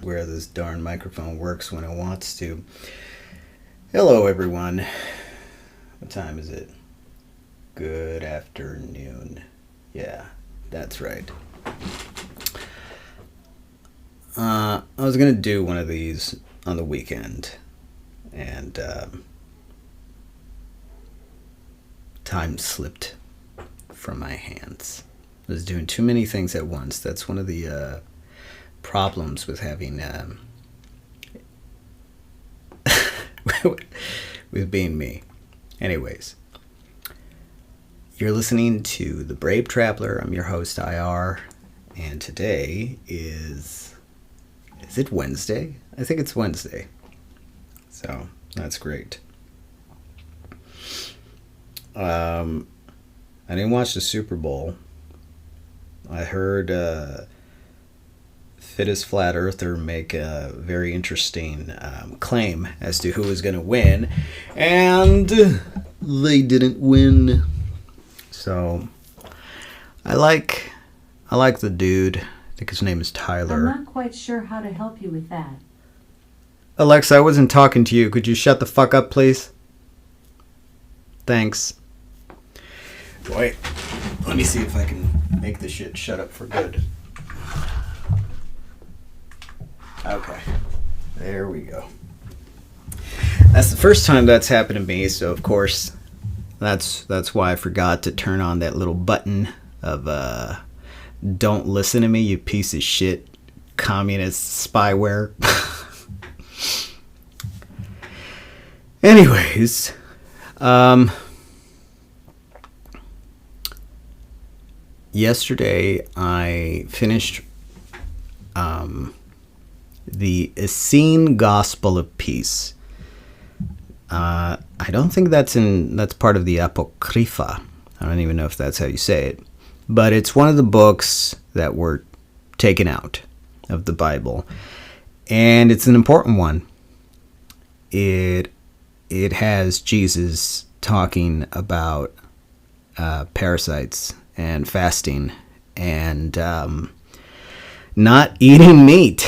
where this darn microphone works when it wants to. Hello, everyone. What time is it? Good afternoon. Yeah, that's right. I was going to do one of these on the weekend, and time slipped from my hands. I was doing too many things at once. That's one of the problems with having with being me. Anyways, you're listening to The Brave Traveler. I'm your host, IR, and today is it Wednesday? I think it's Wednesday. So that's great. I didn't watch the Super Bowl. I heard Fittest Flat Earther make a very interesting claim as to who was going to win, and they didn't win. So I like the dude. I think his name is Tyler. I'm not quite sure how to help you with that. Alexa, I wasn't talking to you. Could you shut the fuck up, please? Thanks. Wait, let me see if I can make this shit shut up for good. Okay, there we go. That's the first time that's happened to me, so of course that's why I forgot to turn on that little button of don't listen to me, you piece of shit, communist spyware. Anyways, yesterday I finished the Essene Gospel of Peace. I don't think that's part of the Apocrypha. I don't even know if that's how you say it. But it's one of the books that were taken out of the Bible. And it's an important one. It has Jesus talking about parasites and fasting and not eating meat.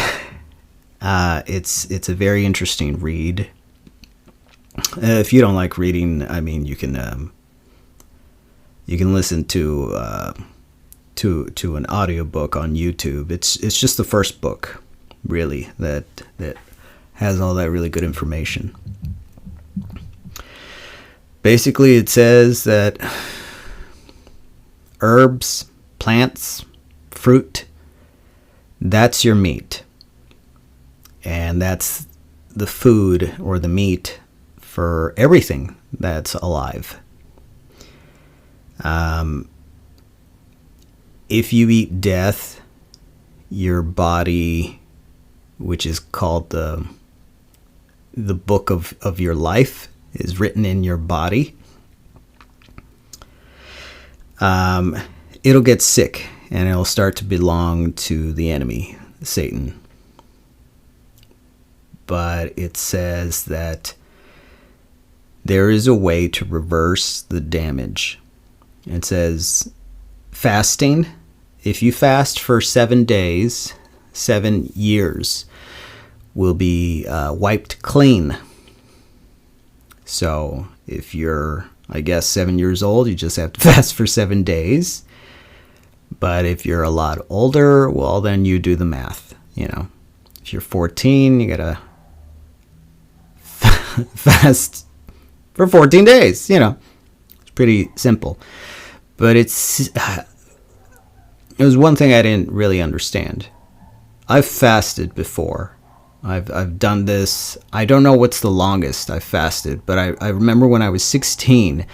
It's a very interesting read. If you don't like reading, I mean, you can listen to an audiobook on YouTube. It's just the first book, really, that has all that really good information. Basically, it says that herbs, plants, fruit, that's your meat. And that's the food or the meat for everything that's alive. If you eat death, your body, which is called the book of your life, is written in your body. It'll get sick and it'll start to belong to the enemy, Satan. But it says that there is a way to reverse the damage. It says fasting. If you fast for 7 days, 7 years will be wiped clean. So if you're, I guess, 7 years old, you just have to fast for 7 days. But if you're a lot older, well, then you do the math. You know, if you're 14, you gotta fast for 14 days. You know, it's pretty simple. But it was one thing I didn't really understand. I've fasted before. I've done this. I don't know what's the longest I've fasted, but I remember when I was 16,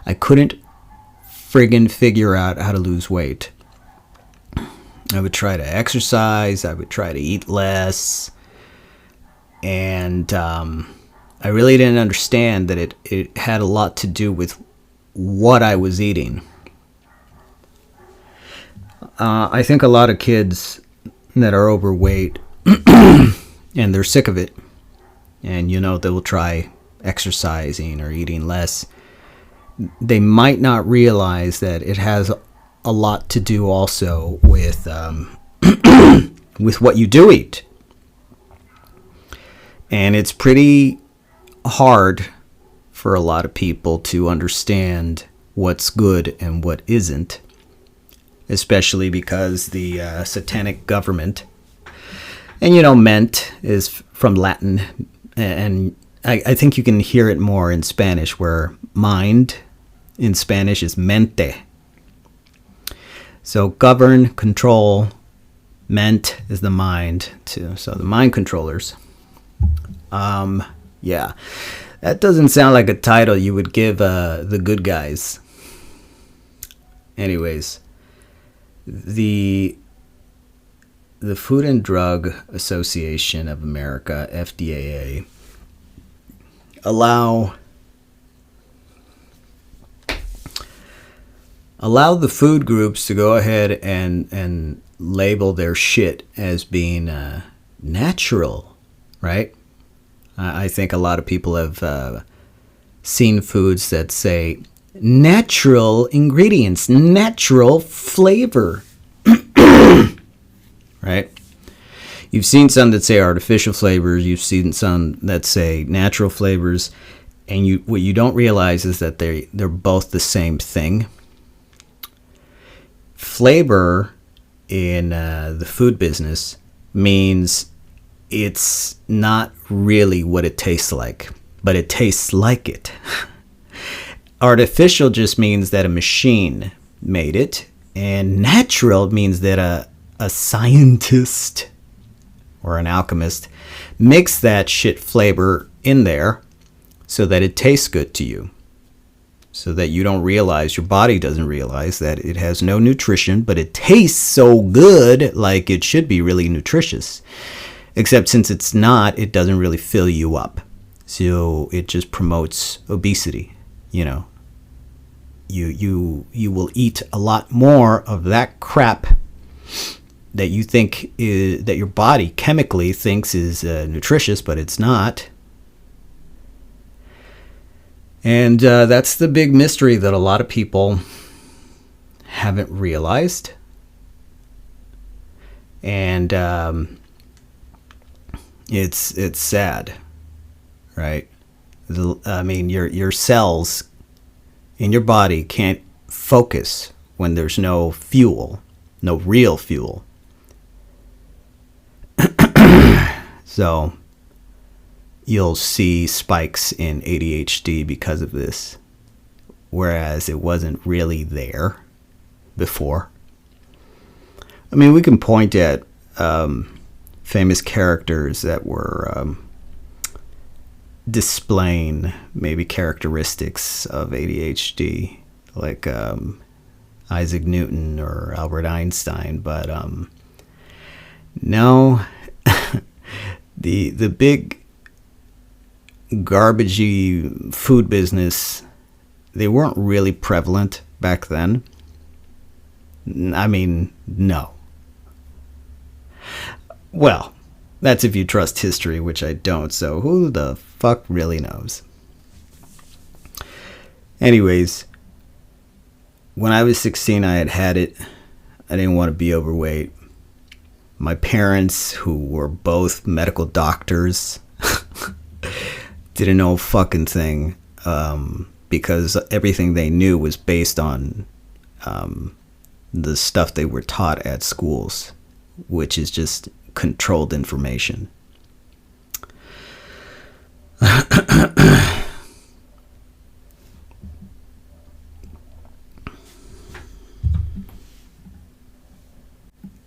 I couldn't friggin' figure out how to lose weight. I would try to exercise. I would try to eat less. And I really didn't understand that it had a lot to do with what I was eating. I think a lot of kids that are overweight and they're sick of it, and they will try exercising or eating less, they might not realize that it has a lot to do also with with what you do eat. And it's pretty hard for a lot of people to understand what's good and what isn't, especially because the satanic government, and ment is from Latin, and I think you can hear it more in Spanish, where mind in Spanish is mente. So govern, control, ment is the mind too. So the mind controllers. Yeah, that doesn't sound like a title you would give the good guys. Anyways, the Food and Drug Association of America, FDA, allow the food groups to go ahead and label their shit as being natural, right? I think a lot of people have seen foods that say natural ingredients, natural flavor, right? You've seen some that say artificial flavors. You've seen some that say natural flavors, and what you don't realize is that they're both the same thing. Flavor in the food business means it's not really what it tastes like, but it tastes like it. Artificial just means that a machine made it, and natural means that a scientist or an alchemist mix that shit flavor in there so that it tastes good to you, so that you don't realize, your body doesn't realize that it has no nutrition, but it tastes so good, like it should be really nutritious. Except since it's not, it doesn't really fill you up. So it just promotes obesity, You will eat a lot more of that crap that you think is, that your body chemically thinks is nutritious, but it's not. And that's the big mystery that a lot of people haven't realized. And it's sad, right? I mean, your cells in your body can't focus when there's no fuel, no real fuel. So you'll see spikes in ADHD because of this, whereas it wasn't really there before. I mean, we can point at famous characters that were displaying maybe characteristics of ADHD, like Isaac Newton or Albert Einstein, but no, the big garbagey food business, they weren't really prevalent back then. I mean, no. Well, that's if you trust history, which I don't, so who the fuck really knows? Anyways, when I was 16, I had it. I didn't want to be overweight. My parents, who were both medical doctors, didn't know a fucking thing, because everything they knew was based on the stuff they were taught at schools, which is just controlled information.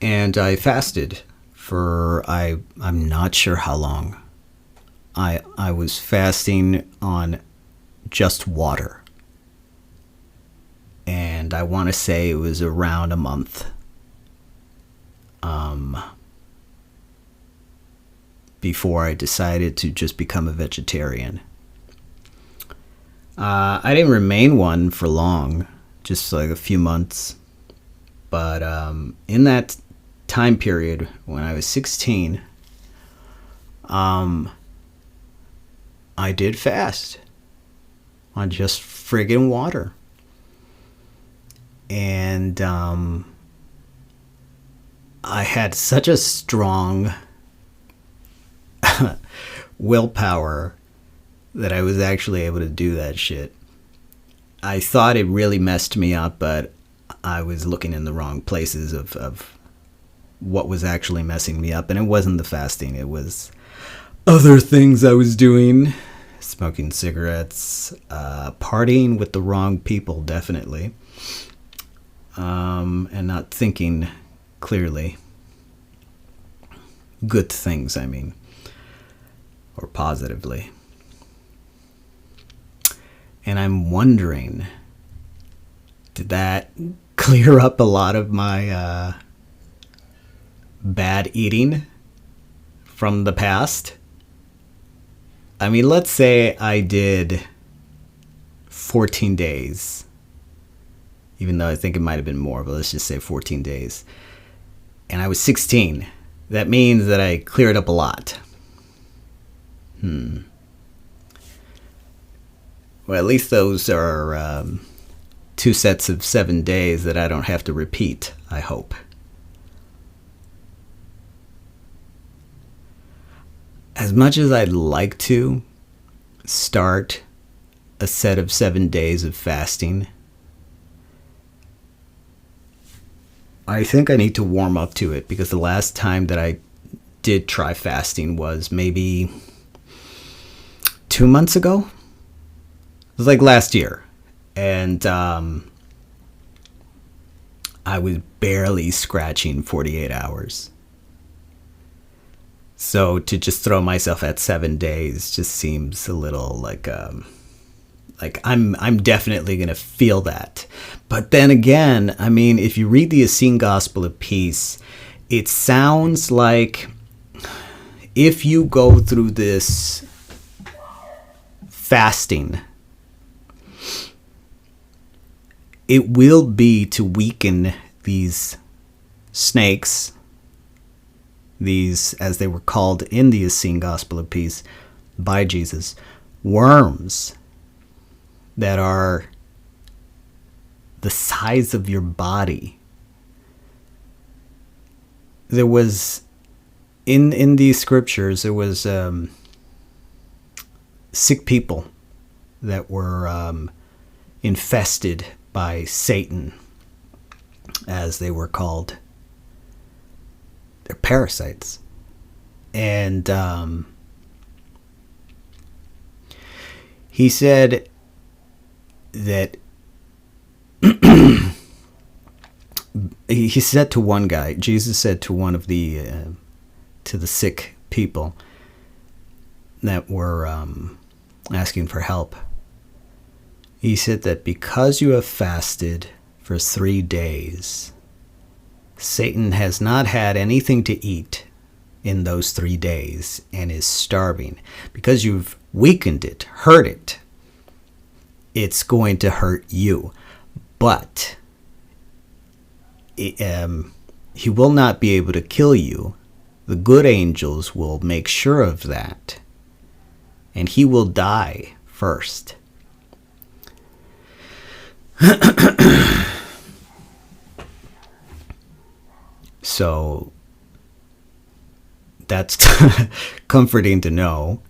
And I fasted for I'm not sure how long. I was fasting on just water. And I want to say it was around a month. Before I decided to just become a vegetarian. I didn't remain one for long, just like a few months. But in that time period, when I was 16, I did fast on just friggin' water. And I had such a strong willpower that I was actually able to do that shit. I thought it really messed me up, but I was looking in the wrong places of what was actually messing me up. And it wasn't the fasting. It was other things I was doing. Smoking cigarettes, partying with the wrong people, definitely. And not thinking clearly. Good things, I mean. Or positively. And I'm wondering, did that clear up a lot of my bad eating from the past? I mean, let's say I did 14 days. Even though I think it might have been more, but let's just say 14 days. And I was 16. That means that I cleared up a lot. Well, at least those are 2 sets of 7 days that I don't have to repeat, I hope. As much as I'd like to start a set of 7 days of fasting, I think I need to warm up to it, because the last time that I did try fasting was maybe 2 months ago. It was like last year. And I was barely scratching 48 hours. So to just throw myself at 7 days just seems a little like I'm definitely gonna feel that. But then again, I mean, if you read the Essene Gospel of Peace, it sounds like if you go through this fasting, it will be to weaken these snakes, these, as they were called in the Essene Gospel of Peace by Jesus, worms that are the size of your body. There was, in these scriptures, there was sick people that were infested by Satan, as they were called. They're parasites. And he said that he said to one guy, Jesus said to one of the to the sick people that were asking for help, he said that because you have fasted for 3 days, Satan has not had anything to eat in those 3 days and is starving. Because you've weakened it, hurt it, it's going to hurt you. But he will not be able to kill you. The good angels will make sure of that. And he will die first. So that's comforting to know.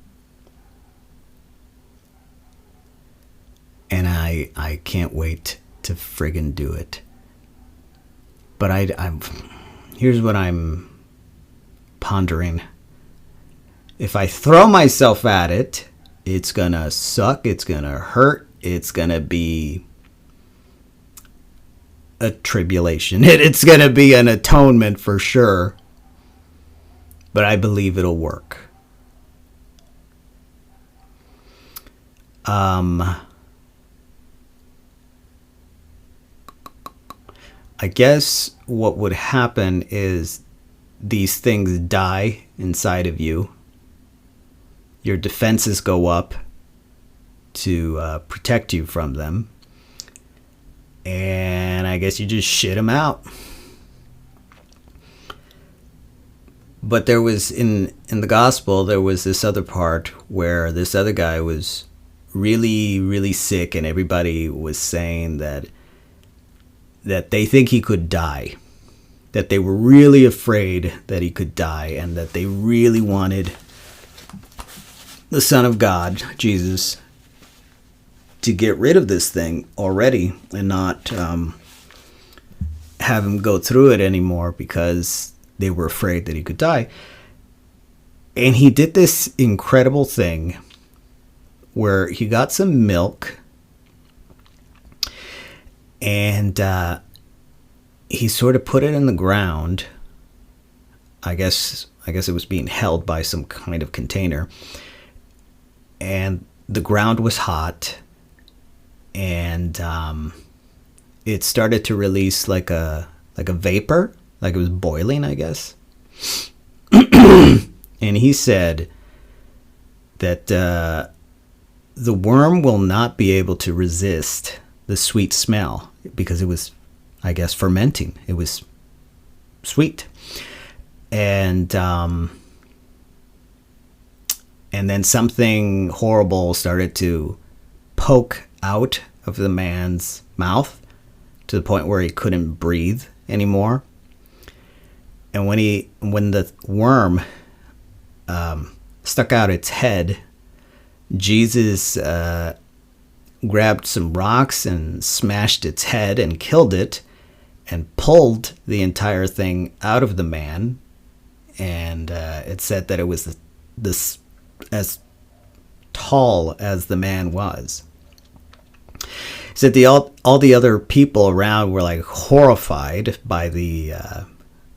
And I can't wait to friggin' do it. But I'm here's what I'm pondering. If I throw myself at it, it's gonna suck, it's gonna hurt, it's gonna be a tribulation. It's gonna be an atonement for sure. But I believe it'll work. I guess what would happen is these things die inside of you. Your defenses go up to protect you from them. And I guess you just shit them out. But there was, in the gospel, there was this other part where this other guy was really, really sick, and everybody was saying that they think he could die. That they were really afraid that he could die, and that they really wanted the Son of God, Jesus, to get rid of this thing already and not have him go through it anymore because they were afraid that he could die. And he did this incredible thing where he got some milk and he sort of put it in the ground. I guess it was being held by some kind of container. And the ground was hot. And it started to release like a vapor, like it was boiling, I guess. And he said that the worm will not be able to resist the sweet smell because it was, I guess, fermenting. It was sweet. And then something horrible started to poke out of the man's mouth to the point where he couldn't breathe anymore. And when the worm stuck out its head, Jesus grabbed some rocks and smashed its head and killed it and pulled the entire thing out of the man. And it said that it was this as tall as the man was. He said all the other people around were like horrified by the,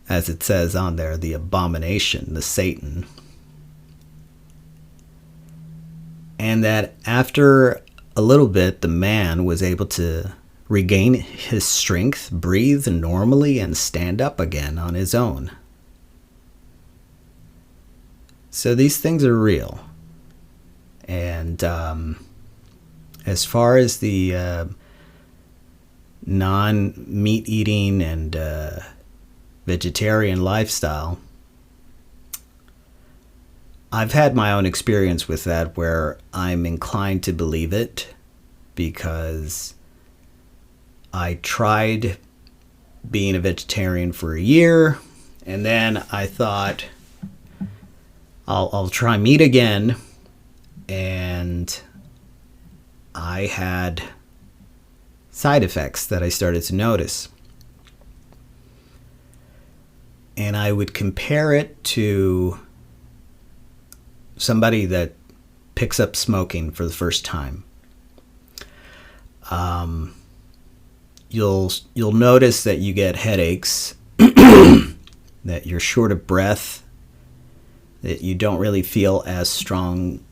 as it says on there, the abomination, the Satan. And that after a little bit, the man was able to regain his strength, breathe normally, and stand up again on his own. So these things are real. And as far as the non-meat eating and vegetarian lifestyle, I've had my own experience with that where I'm inclined to believe it because I tried being a vegetarian for a year and then I thought I'll try meat again, and I had side effects that I started to notice. And I would compare it to somebody that picks up smoking for the first time. You'll notice that you get headaches, that you're short of breath, that you don't really feel as strong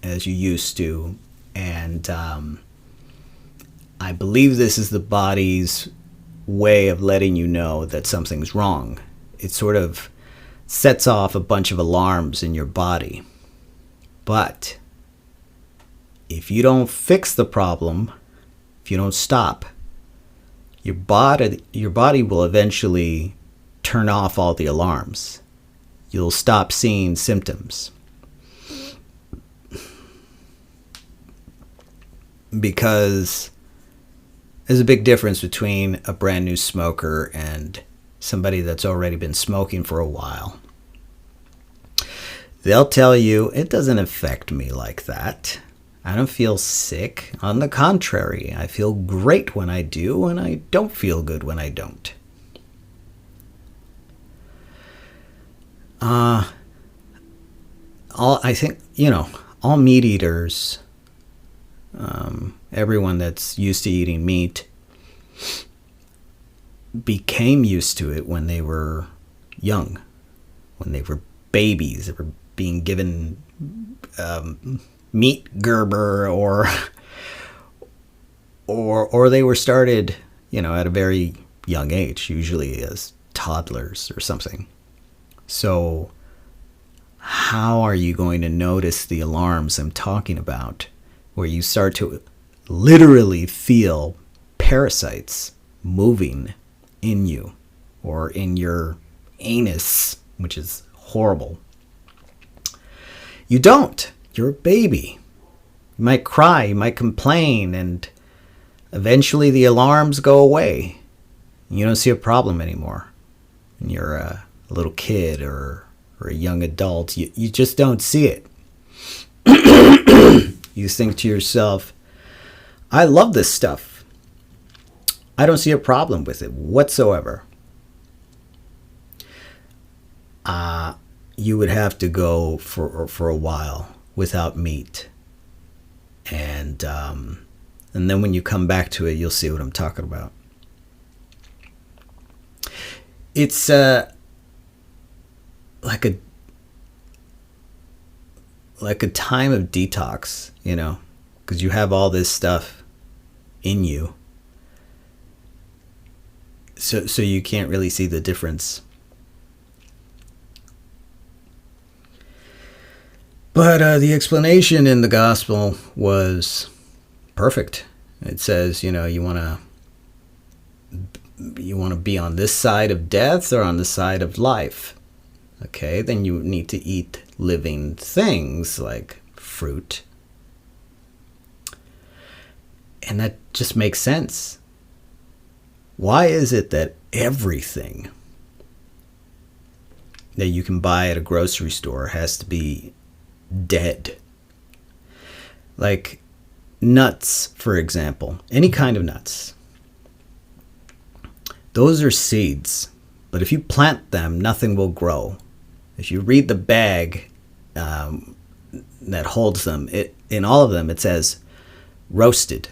as you used to. And I believe this is the body's way of letting you know that something's wrong. It sort of sets off a bunch of alarms in your body. But if you don't fix the problem, if you don't stop, your body will eventually turn off all the alarms. You'll stop seeing symptoms. Because there's a big difference between a brand new smoker and somebody that's already been smoking for a while. They'll tell you, it doesn't affect me like that. I don't feel sick. On the contrary, I feel great when I do, and I don't feel good when I don't. All meat eaters, everyone that's used to eating meat, became used to it when they were young, when they were babies. They were being given meat Gerber, or they were started, at a very young age, usually as toddlers or something. So how are you going to notice the alarms I'm talking about, where you start to literally feel parasites moving in you or in your anus, which is horrible? You don't. You're a baby. You might cry, you might complain, and eventually the alarms go away. You don't see a problem anymore. When you're a little kid or a young adult, you just don't see it. You think to yourself, I love this stuff. I don't see a problem with it whatsoever. You would have to go for a while without meat. And then when you come back to it, you'll see what I'm talking about. It's like a time of detox, because you have all this stuff in you. So you can't really see the difference. But the explanation in the gospel was perfect. It says, you want to be on this side of death or on the side of life. Okay, then you need to eat living things like fruit. And that just makes sense. Why is it that everything that you can buy at a grocery store has to be dead? Like nuts, for example, any kind of nuts. Those are seeds, but if you plant them, nothing will grow. If you read the bag that holds them, in all of them it says roasted.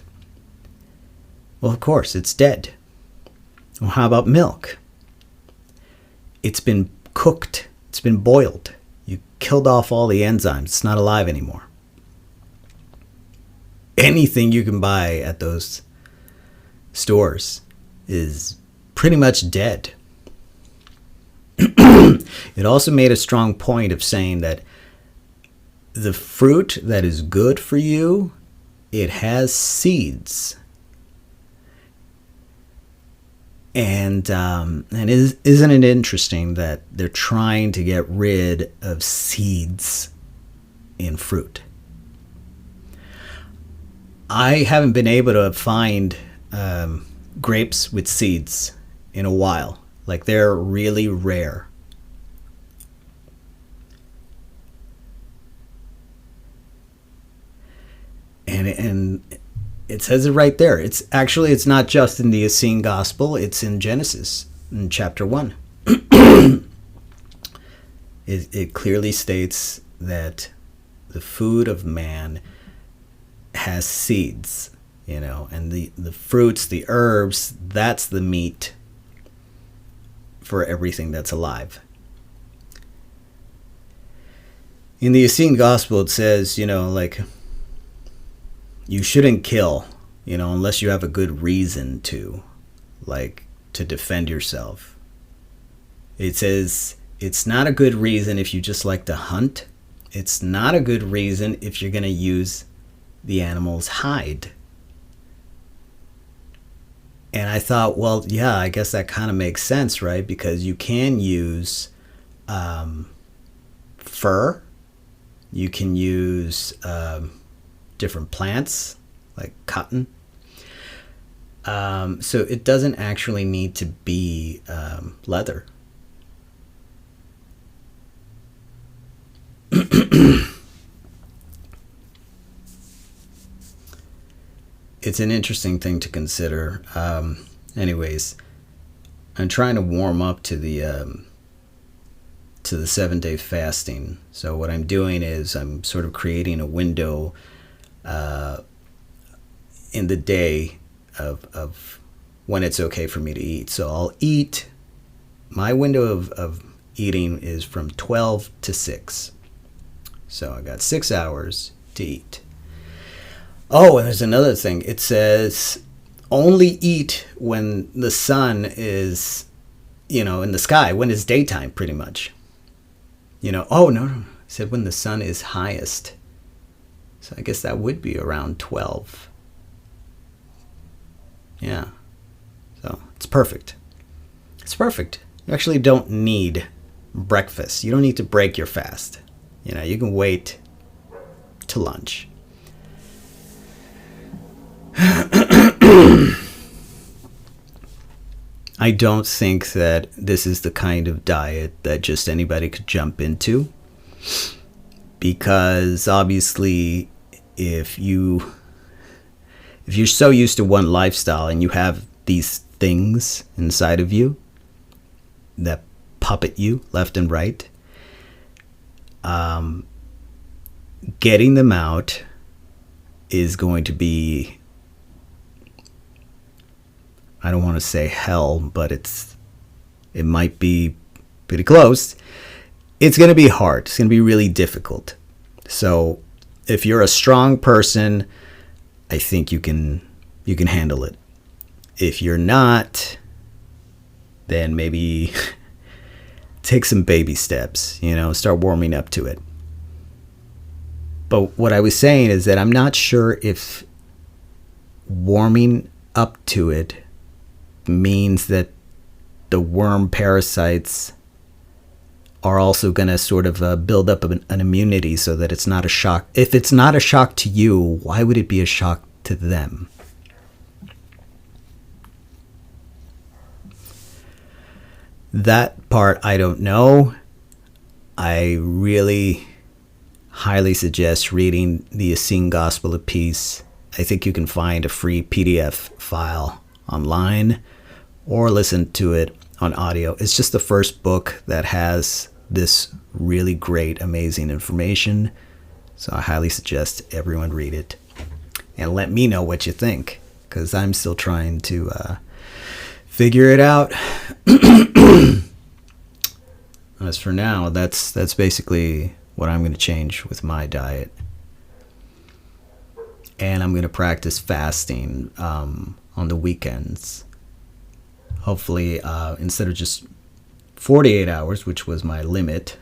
Well, of course, it's dead. Well, how about milk? It's been cooked. It's been boiled. You killed off all the enzymes. It's not alive anymore. Anything you can buy at those stores is pretty much dead. It also made a strong point of saying that the fruit that is good for you, it has seeds. And isn't it interesting that they're trying to get rid of seeds in fruit? I haven't been able to find grapes with seeds in a while. Like, they're really rare. And it says it right there. It's not just in the Essene Gospel. It's in Genesis, in chapter 1. It clearly states that the food of man has seeds, and the fruits, the herbs, that's the meat for everything that's alive. In the Essene Gospel, it says, you shouldn't kill, unless you have a good reason to defend yourself. It says it's not a good reason if you just like to hunt. It's not a good reason if you're going to use the animal's hide. And I thought, well, yeah, I guess that kind of makes sense, right? Because you can use fur. You can use different plants like cotton. So it doesn't actually need to be leather. It's an interesting thing to consider. Anyways, I'm trying to warm up to the 7-day fasting. So what I'm doing is I'm sort of creating a window in the day of when it's okay for me to eat. So I'll eat. My window of eating is from 12 to 6. So I got 6 hours to eat. Oh, and there's another thing. It says only eat when the sun is, in the sky, when it's daytime, pretty much. Oh, no. It said when the sun is highest. So I guess that would be around 12. Yeah. So it's perfect. It's perfect. You actually don't need breakfast. You don't need to break your fast. You can wait to lunch. I don't think that this is the kind of diet that just anybody could jump into, because obviously if you're so used to one lifestyle and you have these things inside of you that puppet you left and right, getting them out is going to be, I don't want to say hell, but it might be pretty close. It's going to be hard. It's going to be really difficult. So if you're a strong person, I think you can handle it. If you're not, then maybe take some baby steps, start warming up to it. But what I was saying is that I'm not sure if warming up to it means that the worm parasites are also going to sort of build up an immunity so that it's not a shock. If it's not a shock to you, why would it be a shock to them? That part I don't know. I really highly suggest reading the Essene Gospel of Peace. I think you can find a free PDF file online or listen to it on audio. It's just the first book that has this really great, amazing information. So I highly suggest everyone read it. And let me know what you think, because I'm still trying to figure it out. As for now, that's basically what I'm going to change with my diet. And I'm going to practice fasting on the weekends. Hopefully, instead of just 48 hours, which was my limit,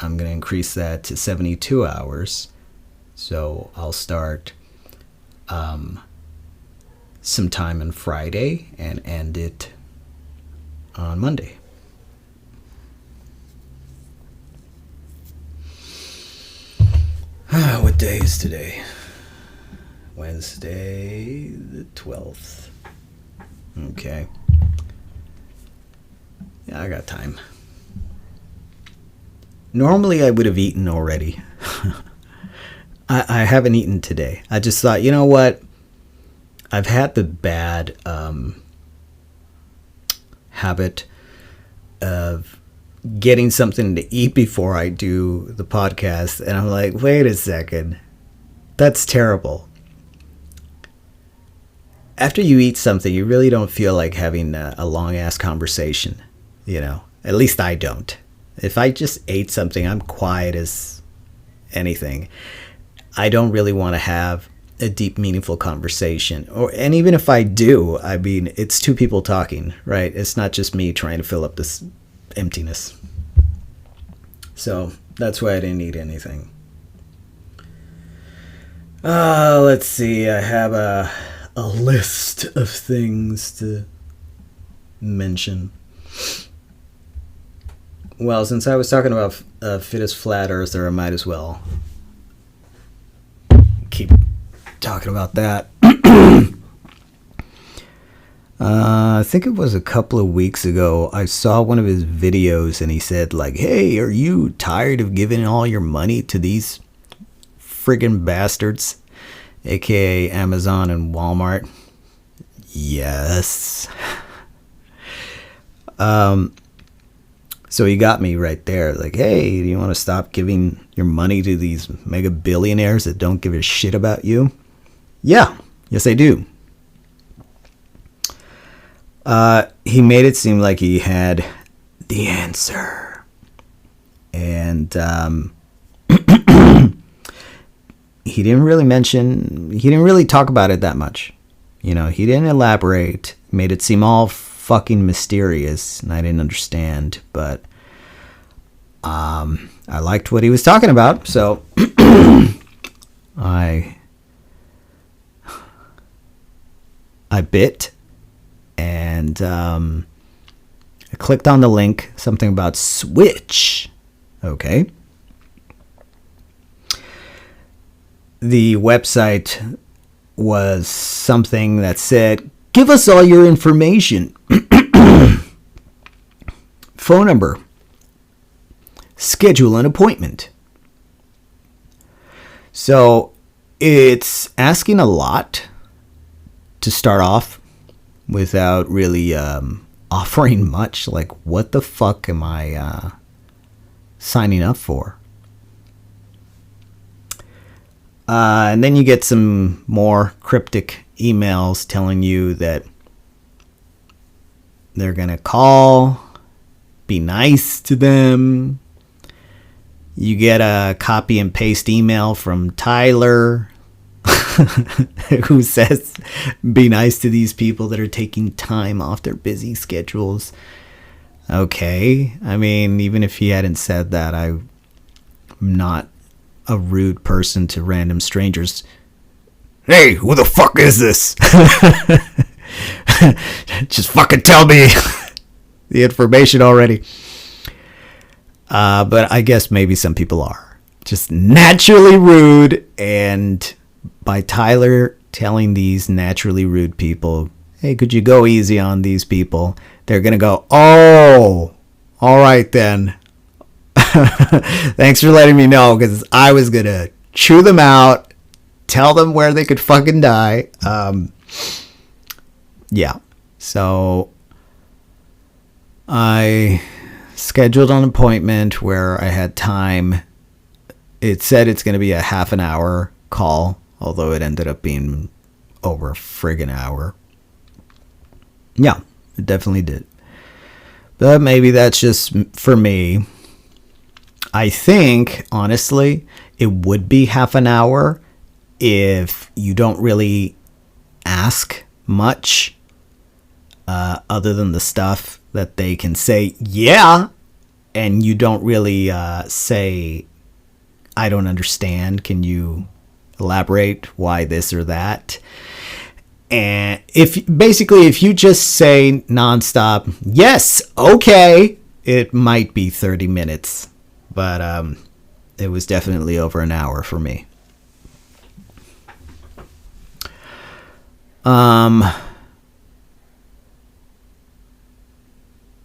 I'm going to increase that to 72 hours. So I'll start sometime on Friday and end it on Monday. What day is today? Wednesday the 12th. Okay. Yeah, I got time. Normally I would have eaten already. I haven't eaten today. I just thought, you know what? I've had the bad habit of getting something to eat before I do the podcast. And I'm like, wait a second. That's terrible. After you eat something, you really don't feel like having a long-ass conversation. At least I don't. If I just ate something, I'm quiet as anything. I don't really want to have a deep, meaningful conversation. And even if I do, I mean, it's two people talking, right? It's not just me trying to fill up this emptiness. So that's why I didn't eat anything. Let's see. I have a list of things to mention. Well, since I was talking about fittest flat earther, I might as well keep talking about that. I think it was a couple of weeks ago, I saw one of his videos and he said, like, hey, are you tired of giving all your money to these friggin' bastards, aka Amazon and Walmart? Yes. So he got me right there, like, hey, do you want to stop giving your money to these mega billionaires that don't give a shit about you? Yeah, yes I do. He made it seem like he had the answer. And he didn't really talk about it that much. He didn't elaborate, made it seem all fucking mysterious, and I didn't understand, but I liked what he was talking about, so I bit, and I clicked on the link, something about Switch. Okay. The website was something that said, give us all your information. Phone number. Schedule an appointment. So it's asking a lot to start off without really offering much. Like, what the fuck am I signing up for? And then you get some more cryptic emails telling you that they're going to call, be nice to them. You get a copy and paste email from Tyler who says, be nice to these people that are taking time off their busy schedules. Okay. I mean, even if he hadn't said that, I'm not a rude person to random strangers. Hey, who the fuck is this? Just fucking tell me the information already. But I guess maybe some people are just naturally rude, and by Tyler telling these naturally rude people, hey, could you go easy on these people? They're going to go, oh, all right then. Thanks for letting me know, because I was going to chew them out, tell them where they could fucking die. Yeah. So I scheduled an appointment where I had time. It said it's going to be a half an hour call, although it ended up being over a friggin' hour. Yeah, it definitely did. But maybe that's just for me. I think, honestly, it would be half an hour if you don't really ask much other than the stuff that they can say, yeah, and you don't really say, I don't understand. Can you elaborate why this or that? And if you just say nonstop, yes, okay, it might be 30 minutes. But it was definitely over an hour for me.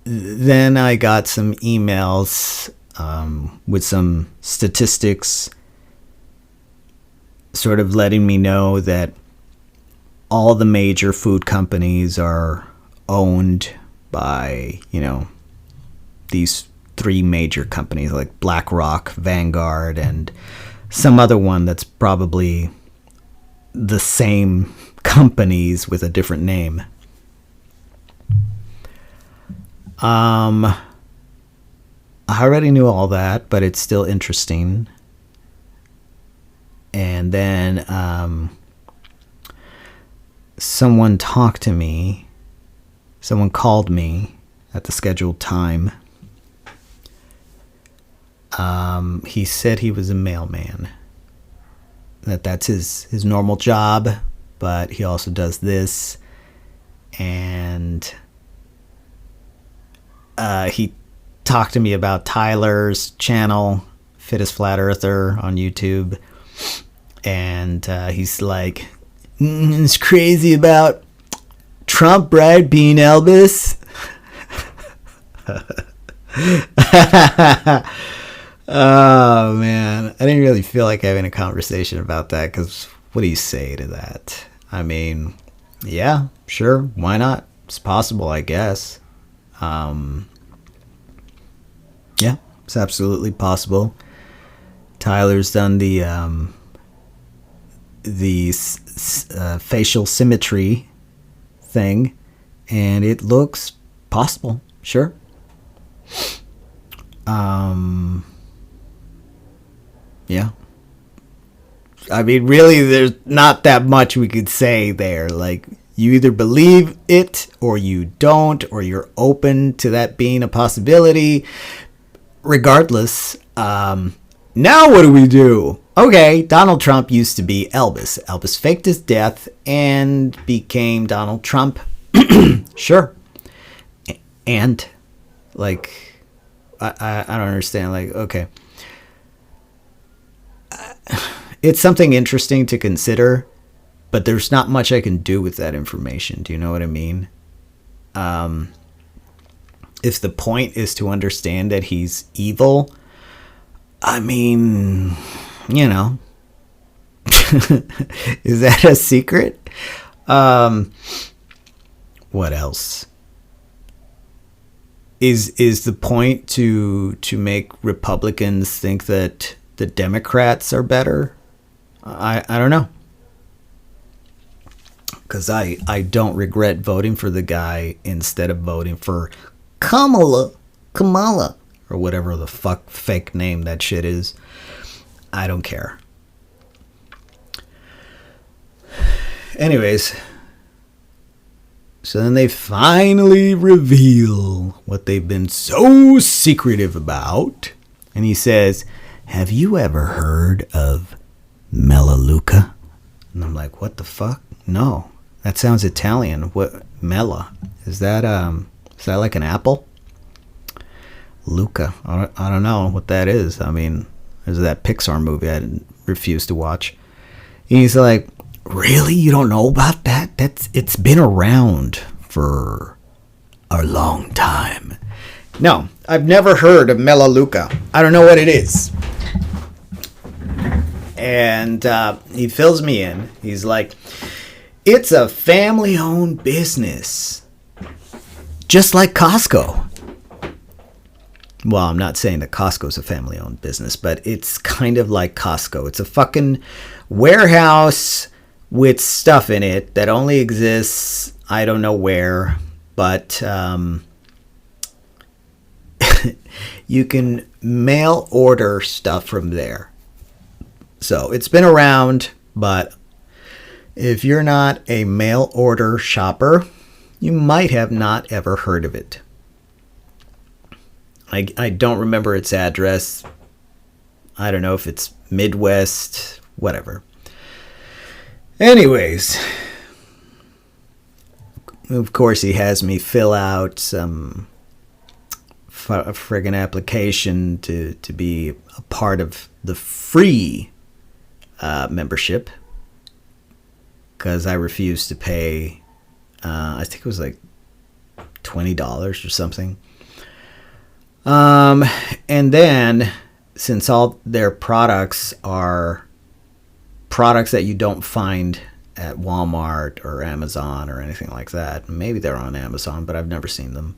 Then I got some emails with some statistics sort of letting me know that all the major food companies are owned by, these three major companies like BlackRock, Vanguard, and some other one that's probably the same companies with a different name. I already knew all that, but it's still interesting. And then someone talked to me. Someone called me at the scheduled time. He said he was a mailman. That's his normal job, but he also does this. And he talked to me about Tyler's channel, Fittest Flat Earther on YouTube. And he's like, it's crazy about Trump, right? Being Elvis. Oh, man. I didn't really feel like having a conversation about that, because what do you say to that? I mean, yeah, sure. Why not? It's possible, I guess. Yeah, it's absolutely possible. Tyler's done the facial symmetry thing, and it looks possible. Sure. Yeah. I mean, really, there's not that much we could say there. Like, you either believe it or you don't, or you're open to that being a possibility. Regardless, now what do we do? Okay, Donald Trump used to be Elvis. Elvis faked his death and became Donald Trump. Sure. And, like, I don't understand. Like, okay. It's something interesting to consider, but there's not much I can do with that information. Do you know what I mean? If the point is to understand that he's evil, I mean, Is that a secret? What else? Is the point to make Republicans think that the Democrats are better? I don't know. Because I don't regret voting for the guy instead of voting for Kamala, or whatever the fuck fake name that shit is. I don't care. Anyways, so then they finally reveal what they've been so secretive about. And he says, have you ever heard of Melaluca? And I'm like, what the fuck? No. That sounds Italian. What? Mela? Is that like an apple? Luca. I don't know what that is. I mean, there's that Pixar movie I refuse to watch. And he's like, really? You don't know about that? It's been around for a long time. No, I've never heard of Melaluca. I don't know what it is. And he fills me in. He's like, it's a family-owned business. Just like Costco. Well, I'm not saying that Costco's a family-owned business, but it's kind of like Costco. It's a fucking warehouse with stuff in it that only exists, I don't know where, but you can mail order stuff from there. So it's been around, but if you're not a mail order shopper, you might have not ever heard of it. I don't remember its address. I don't know if it's Midwest, whatever. Anyways, of course he has me fill out some friggin' application to be a part of the free membership, because I refused to pay, I think it was like $20 or something. And then, since all their products are products that you don't find at Walmart or Amazon or anything like that, maybe they're on Amazon, but I've never seen them.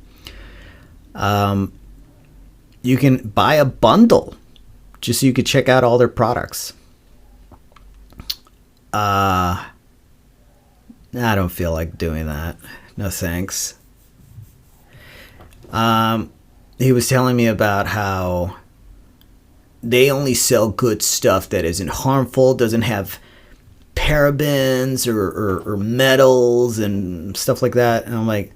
You can buy a bundle just so you could check out all their products. I don't feel like doing that. No thanks. He was telling me about how they only sell good stuff that isn't harmful, doesn't have parabens or metals and stuff like that. And I'm like,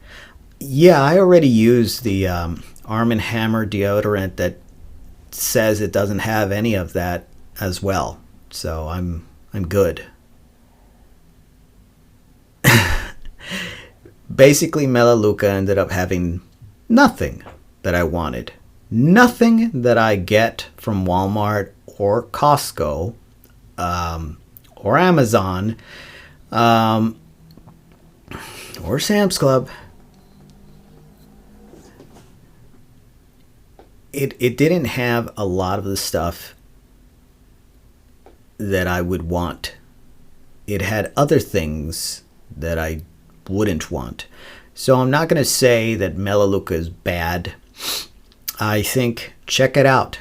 yeah, I already use the Arm & Hammer deodorant that says it doesn't have any of that as well. So I'm good. Basically, Melaluca ended up having nothing that I wanted. Nothing that I get from Walmart or Costco or Amazon or Sam's Club. It didn't have a lot of the stuff that I would want. It had other things that I wouldn't want. So I'm not going to say that Melaluca is bad. I think check it out.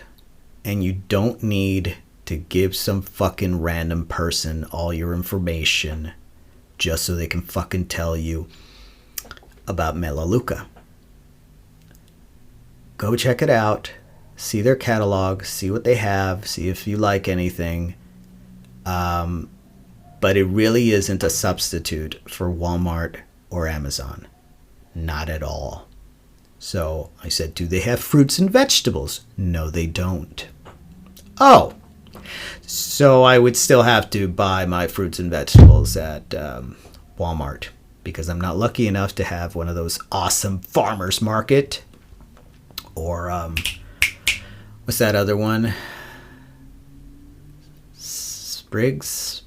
And you don't need to give some fucking random person all your information just so they can fucking tell you about Melaluca. Go check it out. See their catalog. See what they have. See if you like anything. But it really isn't a substitute for Walmart or Amazon. Not at all. So I said, do they have fruits and vegetables? No, they don't. Oh, so I would still have to buy my fruits and vegetables at Walmart because I'm not lucky enough to have one of those awesome farmers market or what's that other one? Sprites.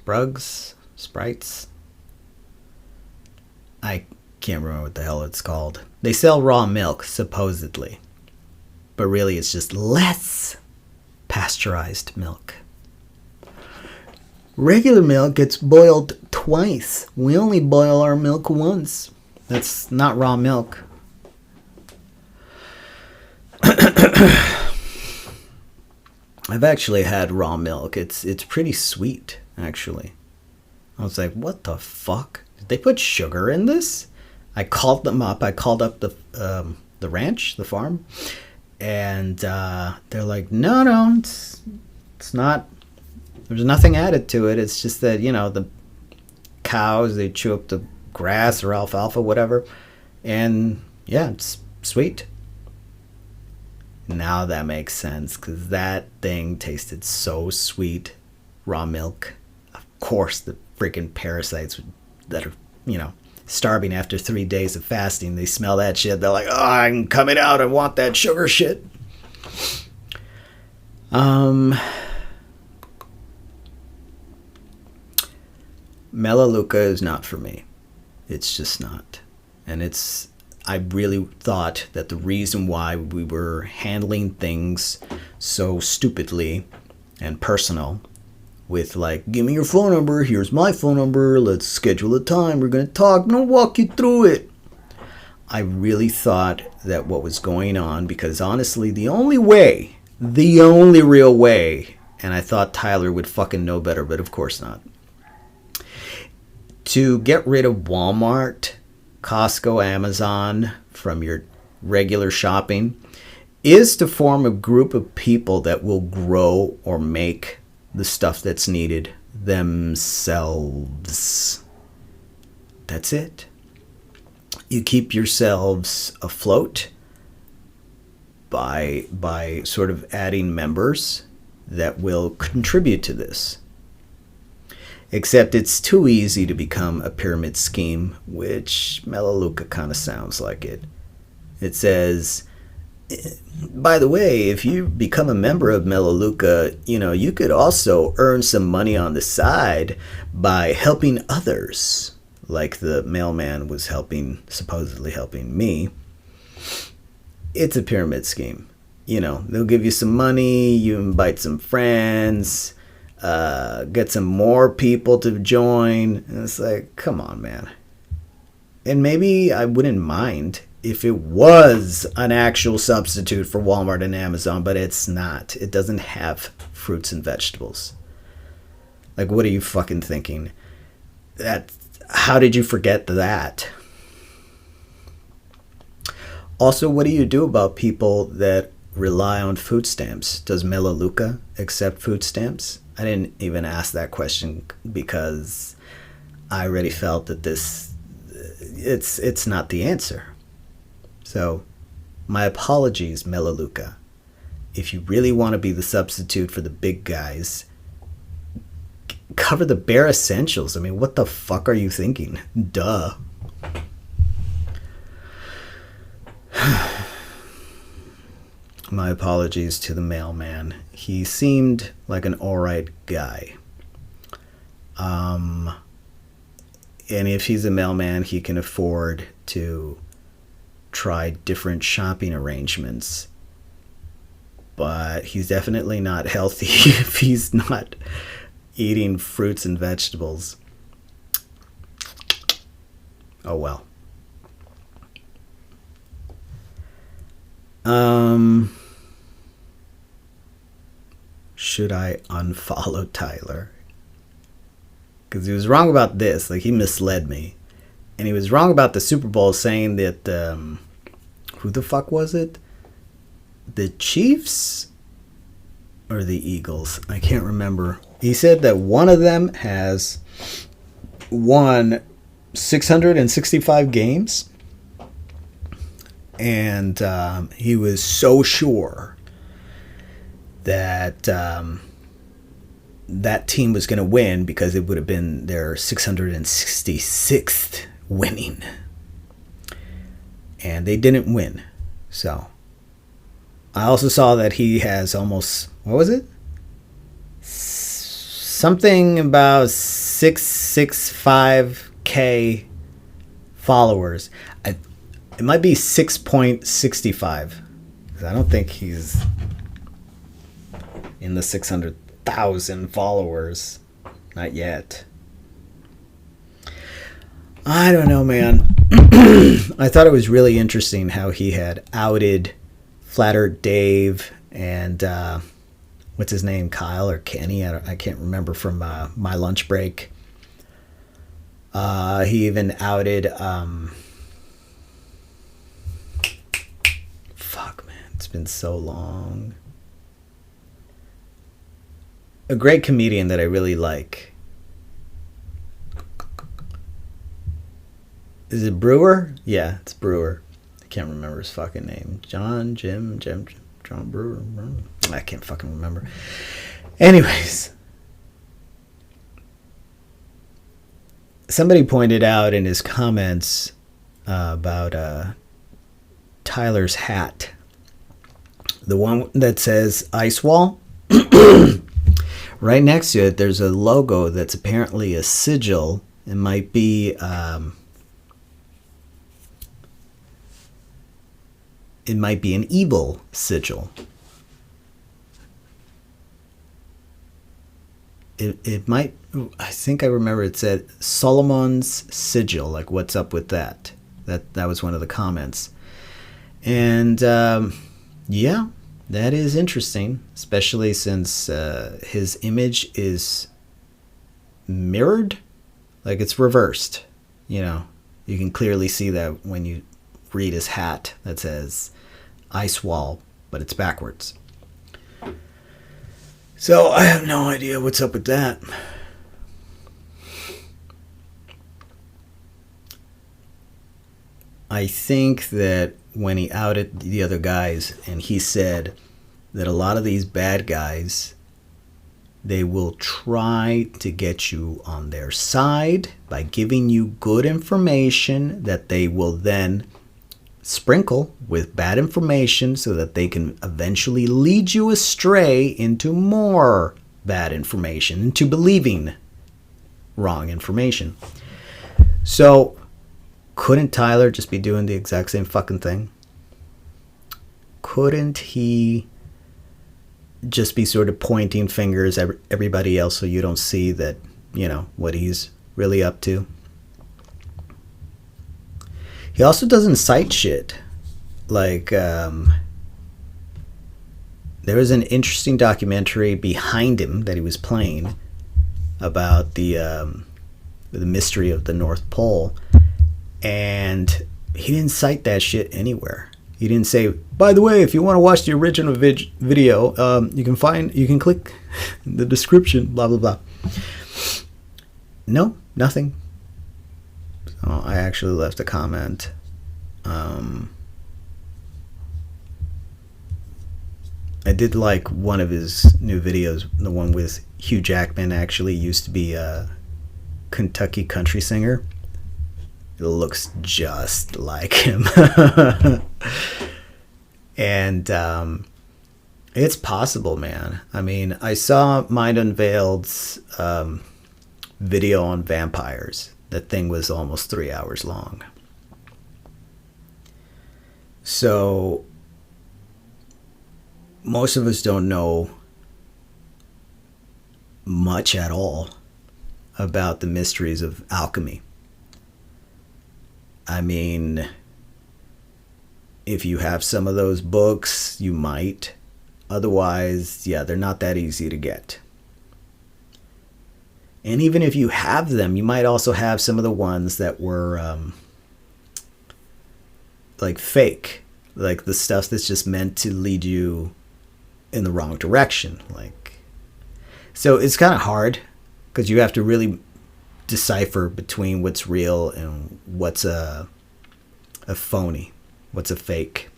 I can't remember what the hell it's called. They sell raw milk, supposedly. But really, it's just less pasteurized milk. Regular milk gets boiled twice. We only boil our milk once. That's not raw milk. I've actually had raw milk. It's pretty sweet, actually. I was like, what the fuck? Did they put sugar in this? I called them up. I called up the ranch, the farm, and they're like, no, it's not. There's nothing added to it. It's just that, the cows, they chew up the grass or alfalfa, whatever, and yeah, it's sweet. Now that makes sense, because that thing tasted so sweet. Raw milk. Of course, the freaking parasites that are, starving after 3 days of fasting, they smell that shit. They're like, oh, I'm coming out. I want that sugar shit. Melaluca is not for me. It's just not. And I really thought that the reason why we were handling things so stupidly and personal with like, give me your phone number, here's my phone number, let's schedule a time, we're going to talk, I'm going to walk you through it. I really thought that what was going on, because honestly, the only real way, and I thought Tyler would fucking know better, but of course not, to get rid of Walmart, Costco, Amazon from your regular shopping is to form a group of people that will grow or make the stuff that's needed themselves. That's it. You keep yourselves afloat by sort of adding members that will contribute to this. Except it's too easy to become a pyramid scheme, which Melaluca kind of sounds like it. It says, by the way, if you become a member of Melaluca, you could also earn some money on the side by helping others. Like the mailman was supposedly helping me. It's a pyramid scheme. They'll give you some money, you invite some friends, get some more people to join. And it's like, come on, man. And maybe I wouldn't mind if it was an actual substitute for Walmart and Amazon, but it's not. It doesn't have fruits and vegetables. Like, what are you fucking thinking? How did you forget that? Also, what do you do about people that rely on food stamps? Does Melaluca accept food stamps? I didn't even ask that question because I already felt that it's not the answer. So, my apologies, Melaluca. If you really want to be the substitute for the big guys, cover the bare essentials. I mean, what the fuck are you thinking? Duh. My apologies to the mailman. He seemed like an alright guy. And if he's a mailman, he can afford to try different shopping arrangements. But he's definitely not healthy if he's not eating fruits and vegetables. Oh well. Should I unfollow Tyler? Because he was wrong about this. Like, he misled me. And he was wrong about the Super Bowl, saying that, who the fuck was it? The Chiefs or the Eagles? I can't remember. He said that one of them has won 665 games. And he was so sure that that team was going to win because it would have been their 666th winning. And they didn't win. So I also saw that he has almost, what was it? Something about 665K followers. It might be 6.65. I don't think he's in the 600,000 followers. Not yet. I don't know, man. I thought it was really interesting how he had outed Flat Earth Dave and what's his name, Kyle or Kenny? I can't remember from my lunch break. He even outed. Fuck, man, it's been so long. A great comedian that I really like. Is it Brewer? Yeah, it's Brewer. I can't remember his fucking name. John Brewer. I can't fucking remember. Anyways, somebody pointed out in his comments about Tyler's hat. The one that says Ice Wall. Right next to it, there's a logo that's apparently a sigil. It might be... it might be an evil sigil. It might... I think I remember it said Solomon's sigil. Like, what's up with that? That was one of the comments. And, yeah, that is interesting. Especially since his image is mirrored. Like, it's reversed. You know, you can clearly see that when you read his hat that says Ice Wall, but it's backwards. So I have no idea what's up with that. I think that when he outed the other guys and he said that a lot of these bad guys, they will try to get you on their side by giving you good information that they will then sprinkle with bad information so that they can eventually lead you astray into more bad information, into believing wrong information. So, couldn't Tyler just be doing the exact same fucking thing? Couldn't he just be sort of pointing fingers at everybody else so you don't see that, you know, what he's really up to? He also doesn't cite shit. Like, there was an interesting documentary behind him that he was playing about the mystery of the North Pole, and he didn't cite that shit anywhere. He didn't say, by the way, if you want to watch the original video, you can click the description, blah blah blah. No, nothing. So I actually left a comment. I did like one of his new videos, the one with Hugh Jackman. Actually used to be a Kentucky country singer. It looks just like him. And it's possible, man. I mean, I saw Mind Unveiled's video on vampires. That thing was almost 3 hours long. So most of us don't know much at all about the mysteries of alchemy. I mean, if you have some of those books, you might. Otherwise, yeah, they're not that easy to get. And even if you have them, you might also have some of the ones that were like fake. Like the stuff that's just meant to lead you in the wrong direction. Like, so it's kind of hard because you have to really decipher between what's real and what's a phony, what's a fake.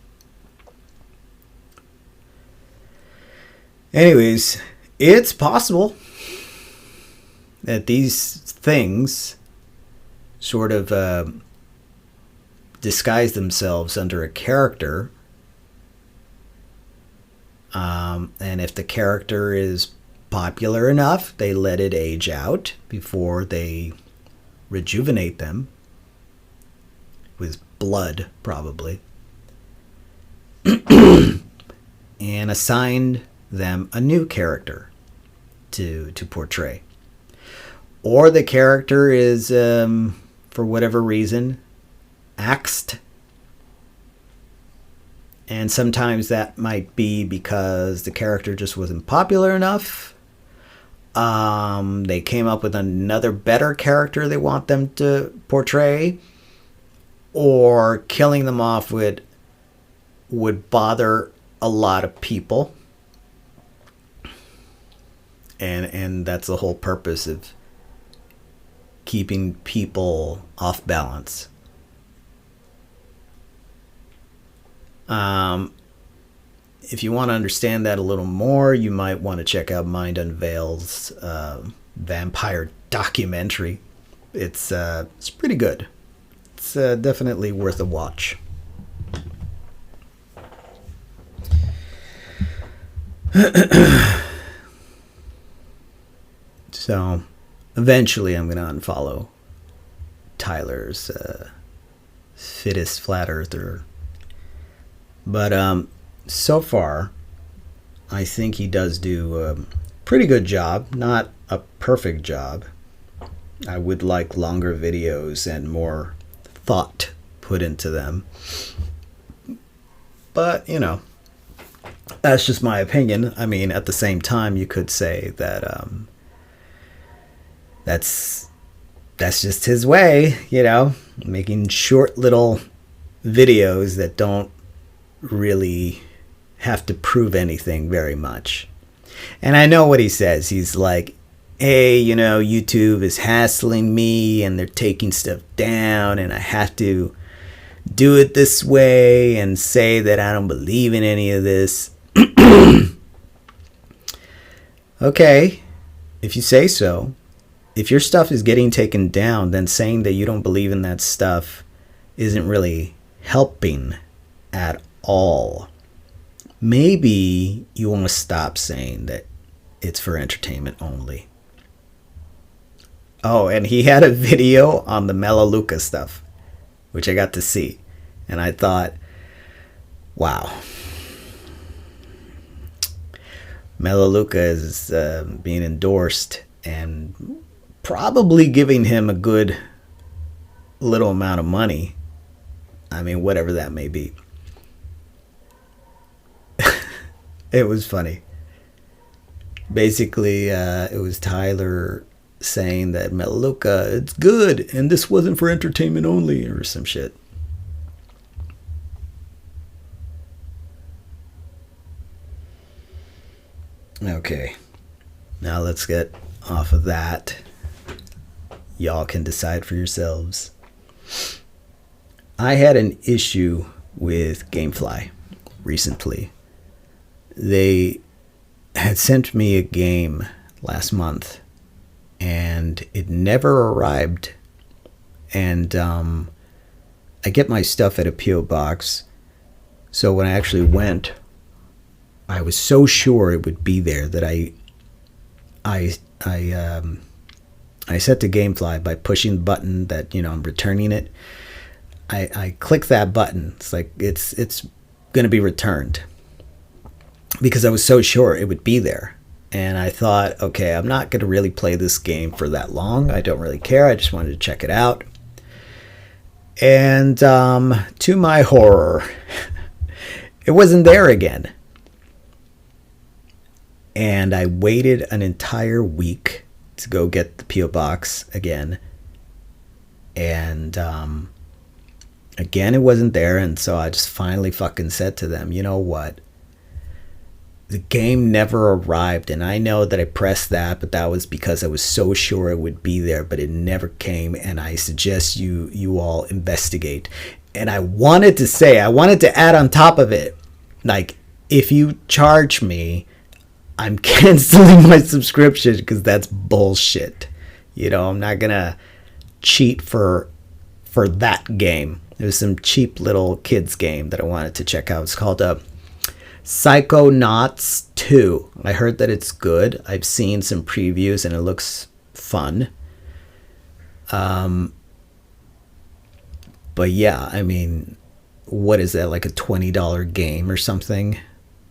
Anyways, it's possible that these things sort of disguise themselves under a character, and if the character is popular enough, they let it age out before they rejuvenate them with blood, probably, and assign them a new character to portray. or the character is, for whatever reason, axed. And sometimes that might be because the character just wasn't popular enough. They came up with another better character they want them to portray. Or killing them off would bother a lot of people. And that's the whole purpose of keeping people off balance. If you want to understand that a little more, you might want to check out Mind Unveiled's vampire documentary. It's pretty good. It's definitely worth a watch. So, eventually I'm going to unfollow Tyler's fittest flat earther. But so far, I think he does do a pretty good job. Not a perfect job. I would like longer videos and more thought put into them. But, you know, that's just my opinion. I mean, at the same time, you could say that that's just his way, you know, making short little videos that don't really have to prove anything very much. And I know what he says. He's like, hey, you know, YouTube is hassling me and they're taking stuff down and I have to do it this way and say that I don't believe in any of this. Okay, if you say so. If your stuff is getting taken down, then saying that you don't believe in that stuff isn't really helping at all. Maybe you want to stop saying that it's for entertainment only. Oh, and he had a video on the Melaluca stuff, which I got to see. And I thought, wow. Melaluca is being endorsed and probably giving him a good little amount of money. I mean, whatever that may be. It was funny. Basically, it was Tyler saying that Melaluca, it's good, and this wasn't for entertainment only, or some shit. Okay. Now let's get off of that. Y'all can decide for yourselves. I had an issue with Gamefly recently. They had sent me a game last month and it never arrived. And I get my stuff at a P.O. box. So when I actually went, I was so sure it would be there that I set to Gamefly by pushing the button that, you know, I'm returning it. I click that button. It's like it's going to be returned because I was so sure it would be there. And I thought, okay, I'm not going to really play this game for that long. I don't really care. I just wanted to check it out. And to my horror, it wasn't there again. And I waited an entire week to go get the P.O. box again. And again, it wasn't there. And so I just finally fucking said to them, you know what? The game never arrived. And I know that I pressed that, but that was because I was so sure it would be there, but it never came. And I suggest you all investigate. And I wanted to add on top of it, like, if you charge me, I'm canceling my subscription because that's bullshit. You know, I'm not going to cheat for that game. It was some cheap little kids game that I wanted to check out. It's called Psychonauts 2. I heard that it's good. I've seen some previews and it looks fun. But yeah, I mean, what is that, like a $20 game or something?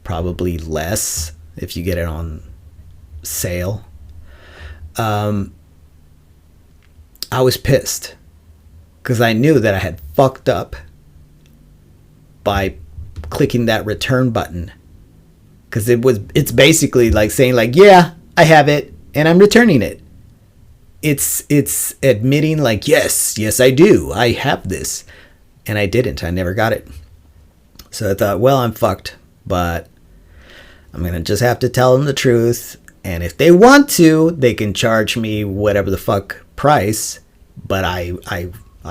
Probably less if you get it on sale. I was pissed because I knew that I had fucked up by clicking that return button, because it's basically like saying like, yeah, I have it and I'm returning it. It's admitting like, yes I do, I have this, and I didn't. I never got it. So I thought, well, I'm fucked, but I'm gonna just have to tell them the truth, and if they want to, they can charge me whatever the fuck price, but I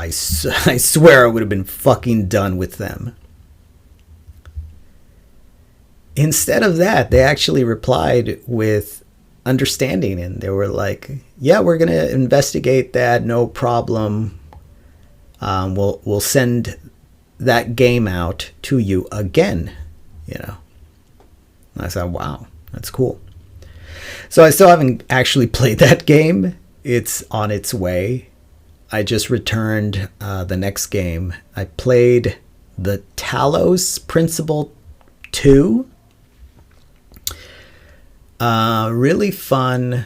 swear I would have been fucking done with them. Instead of that, they actually replied with understanding, and they were like, yeah, we're going to investigate that, no problem. We'll send that game out to you again, you know. And I said, wow, that's cool. So I still haven't actually played that game. It's on its way. I just returned the next game. I played the Talos Principle 2. Really fun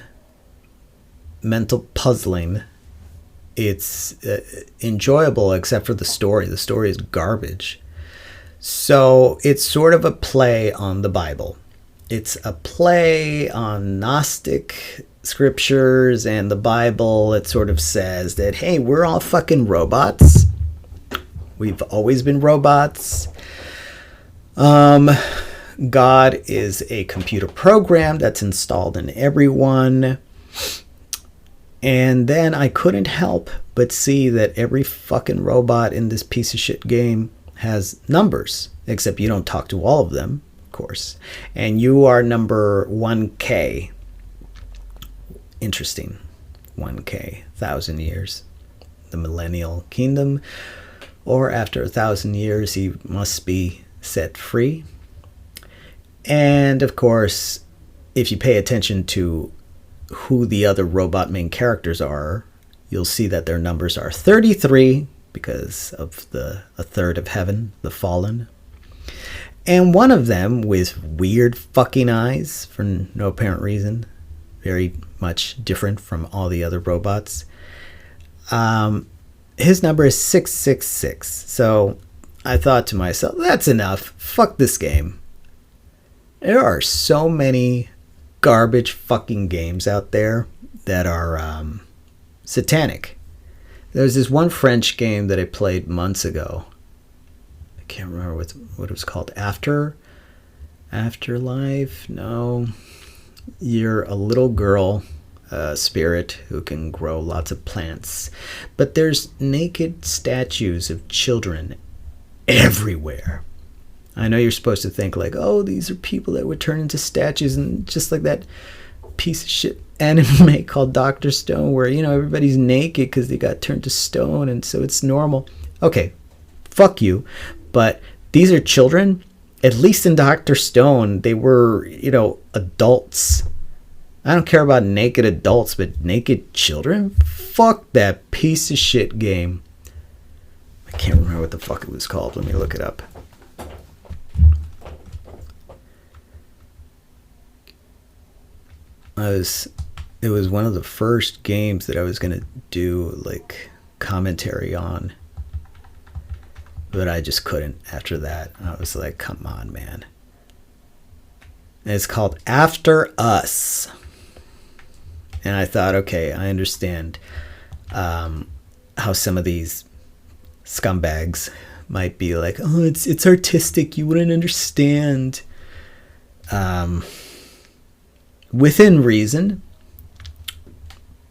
mental puzzling. It's enjoyable except for the story. The story is garbage. So it's sort of a play on the Bible. It's a play on Gnostic scriptures and the Bible. It sort of says that, hey, we're all fucking robots. We've always been robots. God is a computer program that's installed in everyone. And then I couldn't help but see that every fucking robot in this piece of shit game has numbers, except you don't talk to all of them, of course. And you are number 1K. Interesting. 1K, 1,000 years. The millennial kingdom. Or after 1,000 years, he must be set free. And of course, if you pay attention to who the other robot main characters are, you'll see that their numbers are 33 because of a third of heaven, the fallen. And one of them with weird fucking eyes for no apparent reason, very much different from all the other robots. His number is 666. So I thought to myself, that's enough. Fuck this game. There are so many garbage fucking games out there that are satanic. There's this one French game that I played months ago. I can't remember what it was called. Afterlife? No. You're a little girl, spirit who can grow lots of plants. But there's naked statues of children everywhere. I know you're supposed to think like, oh, these are people that would turn into statues, and just like that piece of shit anime called Dr. Stone, where, you know, everybody's naked because they got turned to stone, and so it's normal. Okay, fuck you. But these are children. At least in Dr. Stone, they were, you know, adults. I don't care about naked adults, but naked children? Fuck that piece of shit game. I can't remember what the fuck it was called. Let me look it up. It was one of the first games that I was going to do like commentary on, but I just couldn't after that. I was like, come on, man. And it's called After Us. And I thought, okay, I understand how some of these scumbags might be like, oh, it's artistic, you wouldn't understand. Within reason,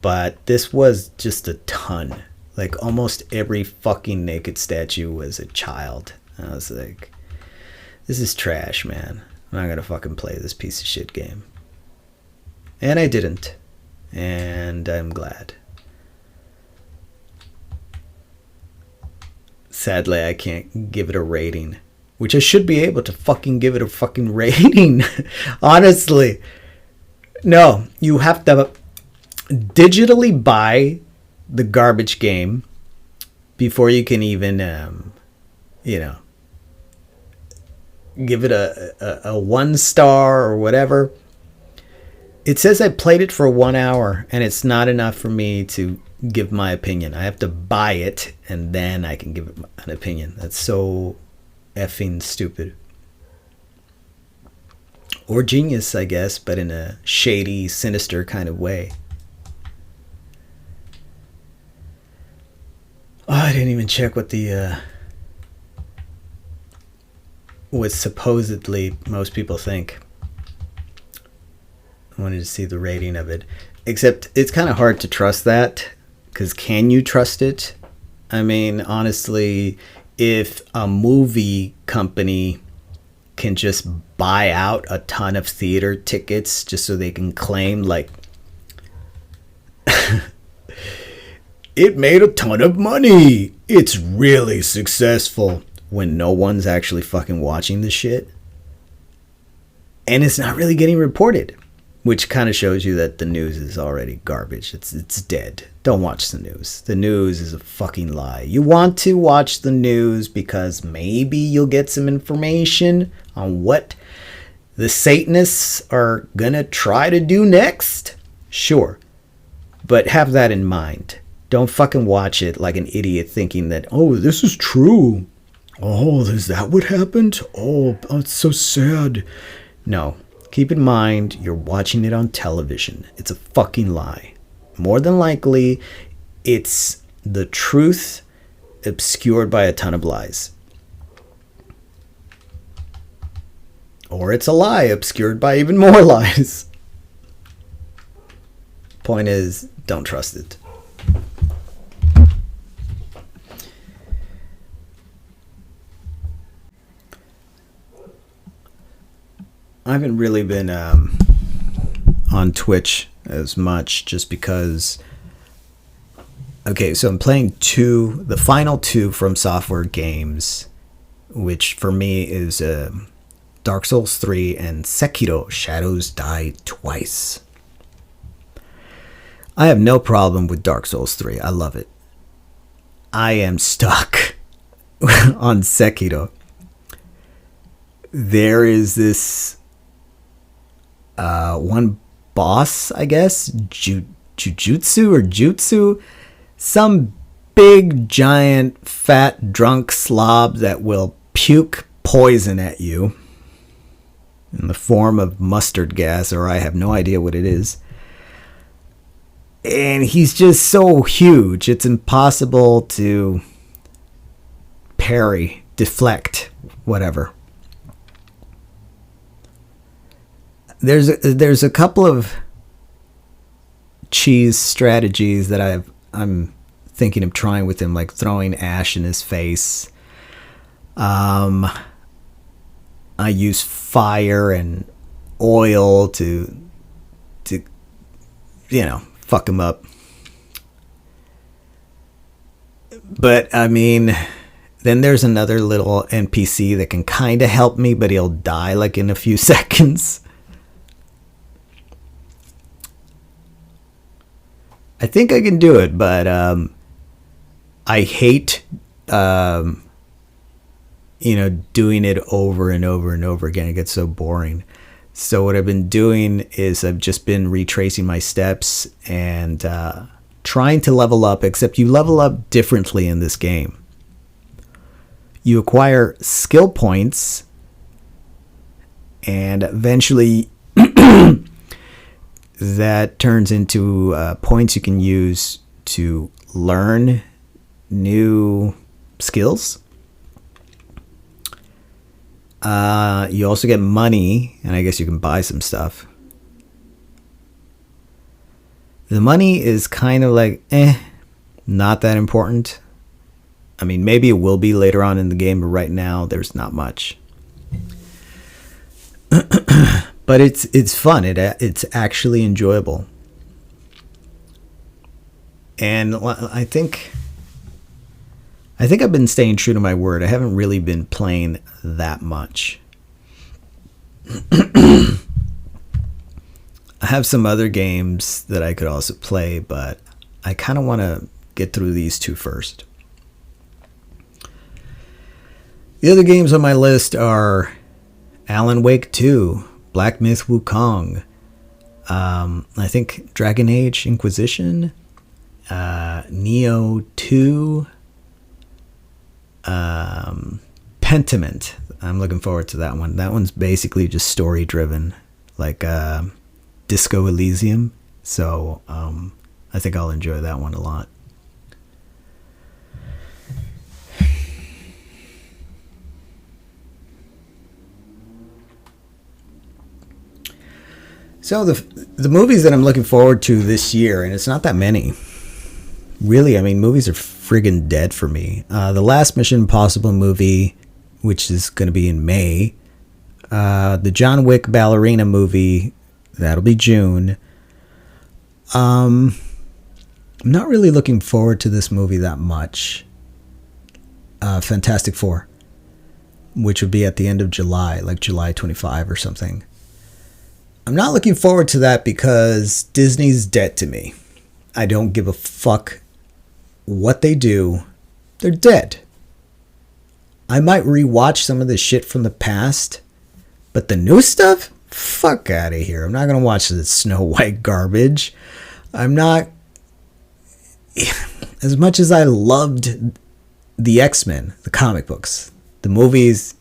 but this was just a ton. Like almost every fucking naked statue was a child. And I was like, this is trash, man. I'm not gonna fucking play this piece of shit game. And I didn't. And I'm glad. Sadly, I can't give it a rating, which I should be able to fucking give it a fucking rating. Honestly. No, you have to digitally buy the garbage game before you can even, you know, give it a 1 star or whatever. It says I played it for 1 hour, and it's not enough for me to give my opinion. I have to buy it and then I can give an opinion. That's so effing stupid. Or genius, I guess, but in a shady, sinister kind of way. Oh, I didn't even check what the what supposedly most people think. I wanted to see the rating of it. Except it's kind of hard to trust that, because can you trust it? I mean, honestly, if a movie company can just buy out a ton of theater tickets just so they can claim, like, it made a ton of money, it's really successful, when no one's actually fucking watching the shit, and it's not really getting reported, which kind of shows you that the news is already garbage. It's dead. Don't watch the news. The news is a fucking lie. You want to watch the news because maybe you'll get some information on what the Satanists are gonna try to do next. Sure, but have that in mind. Don't fucking watch it like an idiot thinking that, oh, this is true. Oh, is that what happened? Oh, it's so sad. No. Keep in mind, you're watching it on television. It's a fucking lie. More than likely, it's the truth obscured by a ton of lies. Or it's a lie obscured by even more lies. Point is, don't trust it. I haven't really been on Twitch as much just because... Okay, so I'm playing the final two From Software games, which for me is Dark Souls 3 and Sekiro: Shadows Die Twice. I have no problem with Dark Souls 3. I love it. I am stuck on Sekiro. There is this one boss, I guess, Jujutsu or Jutsu, some big, giant, fat, drunk slob that will puke poison at you in the form of mustard gas, or I have no idea what it is. And he's just so huge, it's impossible to parry, deflect, whatever. There's a couple of cheese strategies that I'm thinking of trying with him, like throwing ash in his face. I use fire and oil to fuck him up. But I mean, then there's another little NPC that can kind of help me, but he'll die like in a few seconds. I think I can do it, but I hate doing it over and over and over again. It gets so boring. So what I've been doing is I've just been retracing my steps and trying to level up, except you level up differently in this game. You acquire skill points, and eventually that turns into points you can use to learn new skills. You also get money, and I guess you can buy some stuff. The money is kind of like, not that important. I mean, maybe it will be later on in the game, but right now there's not much. But it's fun. It's actually enjoyable. And I think I've been staying true to my word. I haven't really been playing that much. I have some other games that I could also play, but I kind of want to get through these two first. The other games on my list are Alan Wake 2, Black Myth Wukong, I think Dragon Age Inquisition, Neo 2, Pentiment. I'm looking forward to that one. That one's basically just story driven, like Disco Elysium. So I think I'll enjoy that one a lot. So the movies that I'm looking forward to this year, and it's not that many. Really, I mean, movies are friggin' dead for me. The last Mission Impossible movie, which is going to be in May. The John Wick Ballerina movie, that'll be June. I'm not really looking forward to this movie that much. Fantastic Four, which would be at the end of July, like July 25 or something. I'm not looking forward to that because Disney's dead to me. I don't give a fuck what they do. They're dead. I might rewatch some of the shit from the past, but the new stuff? Fuck out of here. I'm not going to watch the Snow White garbage. I'm not... As much as I loved the X-Men, the comic books, the movies,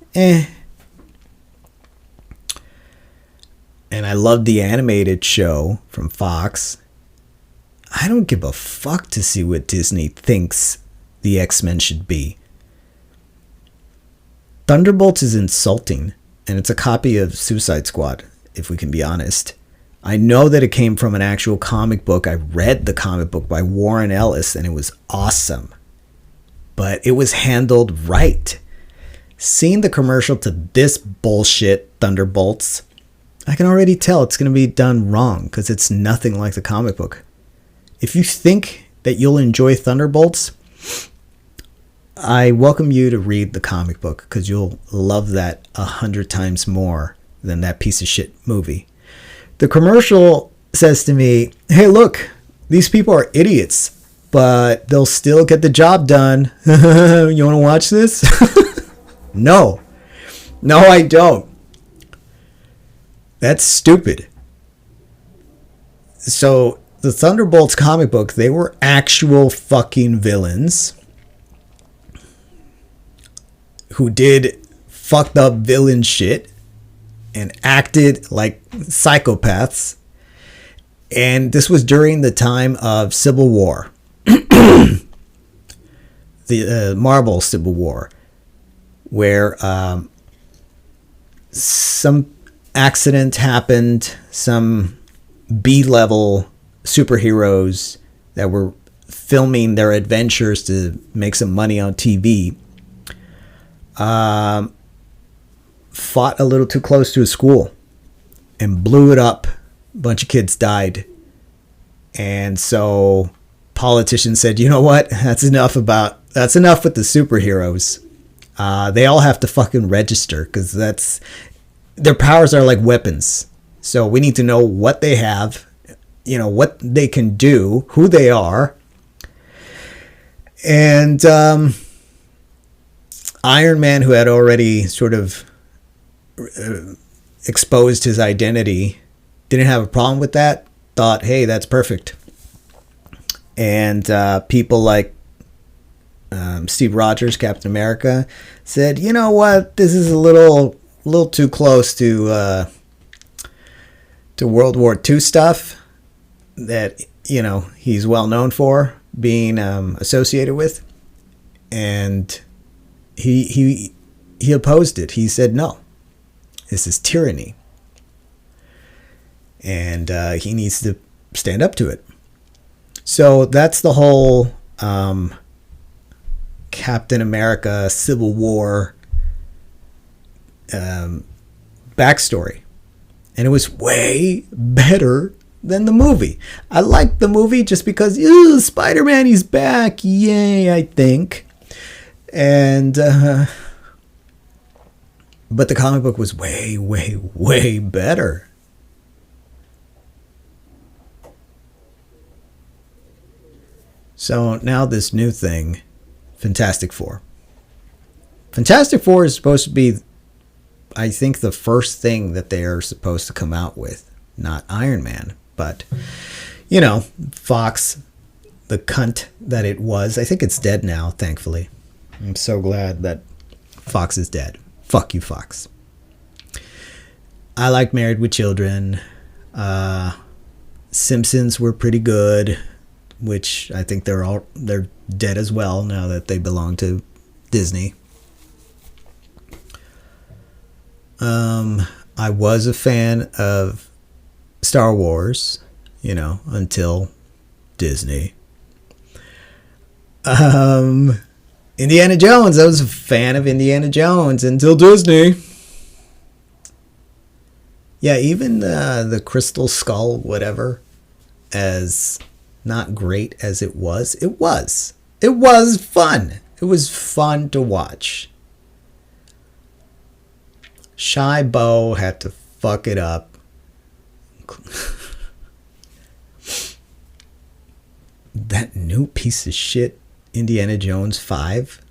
and I loved the animated show from Fox. I don't give a fuck to see what Disney thinks the X-Men should be. Thunderbolts is insulting, and it's a copy of Suicide Squad, if we can be honest. I know that it came from an actual comic book. I read the comic book by Warren Ellis, and it was awesome. But it was handled right. Seeing the commercial to this bullshit, Thunderbolts, I can already tell it's going to be done wrong because it's nothing like the comic book. If you think that you'll enjoy Thunderbolts, I welcome you to read the comic book because you'll love that 100 times more than that piece of shit movie. The commercial says to me, hey, look, these people are idiots, but they'll still get the job done. You want to watch this? No, I don't. That's stupid. So the Thunderbolts comic book, they were actual fucking villains who did fucked up villain shit and acted like psychopaths. And this was during the time of Civil War. The Marvel Civil War, where some accident happened, some B-level superheroes that were filming their adventures to make some money on TV fought a little too close to a school and blew it up. A bunch of kids died. And so politicians said, you know what? That's enough with the superheroes. They all have to fucking register because their powers are like weapons. So we need to know what they have, what they can do, who they are. And Iron Man, who had already sort of exposed his identity, didn't have a problem with that, thought, hey, that's perfect. And people like Steve Rogers, Captain America, said, you know what, this is a little too close to World War II stuff that, he's well known for being associated with. And he opposed it. He said, no, this is tyranny. And he needs to stand up to it. So that's the whole Captain America Civil War backstory. And it was way better than the movie. I liked the movie just because Spider-Man, he's back. Yay, I think. And but the comic book was way, way, way better. So now this new thing, Fantastic Four. Fantastic Four is supposed to be, I think, the first thing that they are supposed to come out with. Not Iron Man, but, Fox the cunt that it was. I think it's dead now, thankfully. I'm so glad that Fox is dead. Fuck you, Fox. I like Married with Children. Simpsons were pretty good, which I think they're dead as well now that they belong to Disney. I was a fan of Star Wars, until Disney. Indiana Jones. I was a fan of Indiana Jones until Disney. Yeah, even the Crystal Skull, whatever, as not great as it was fun. It was fun to watch. Shy Bo had to fuck it up. That new piece of shit Indiana Jones 5.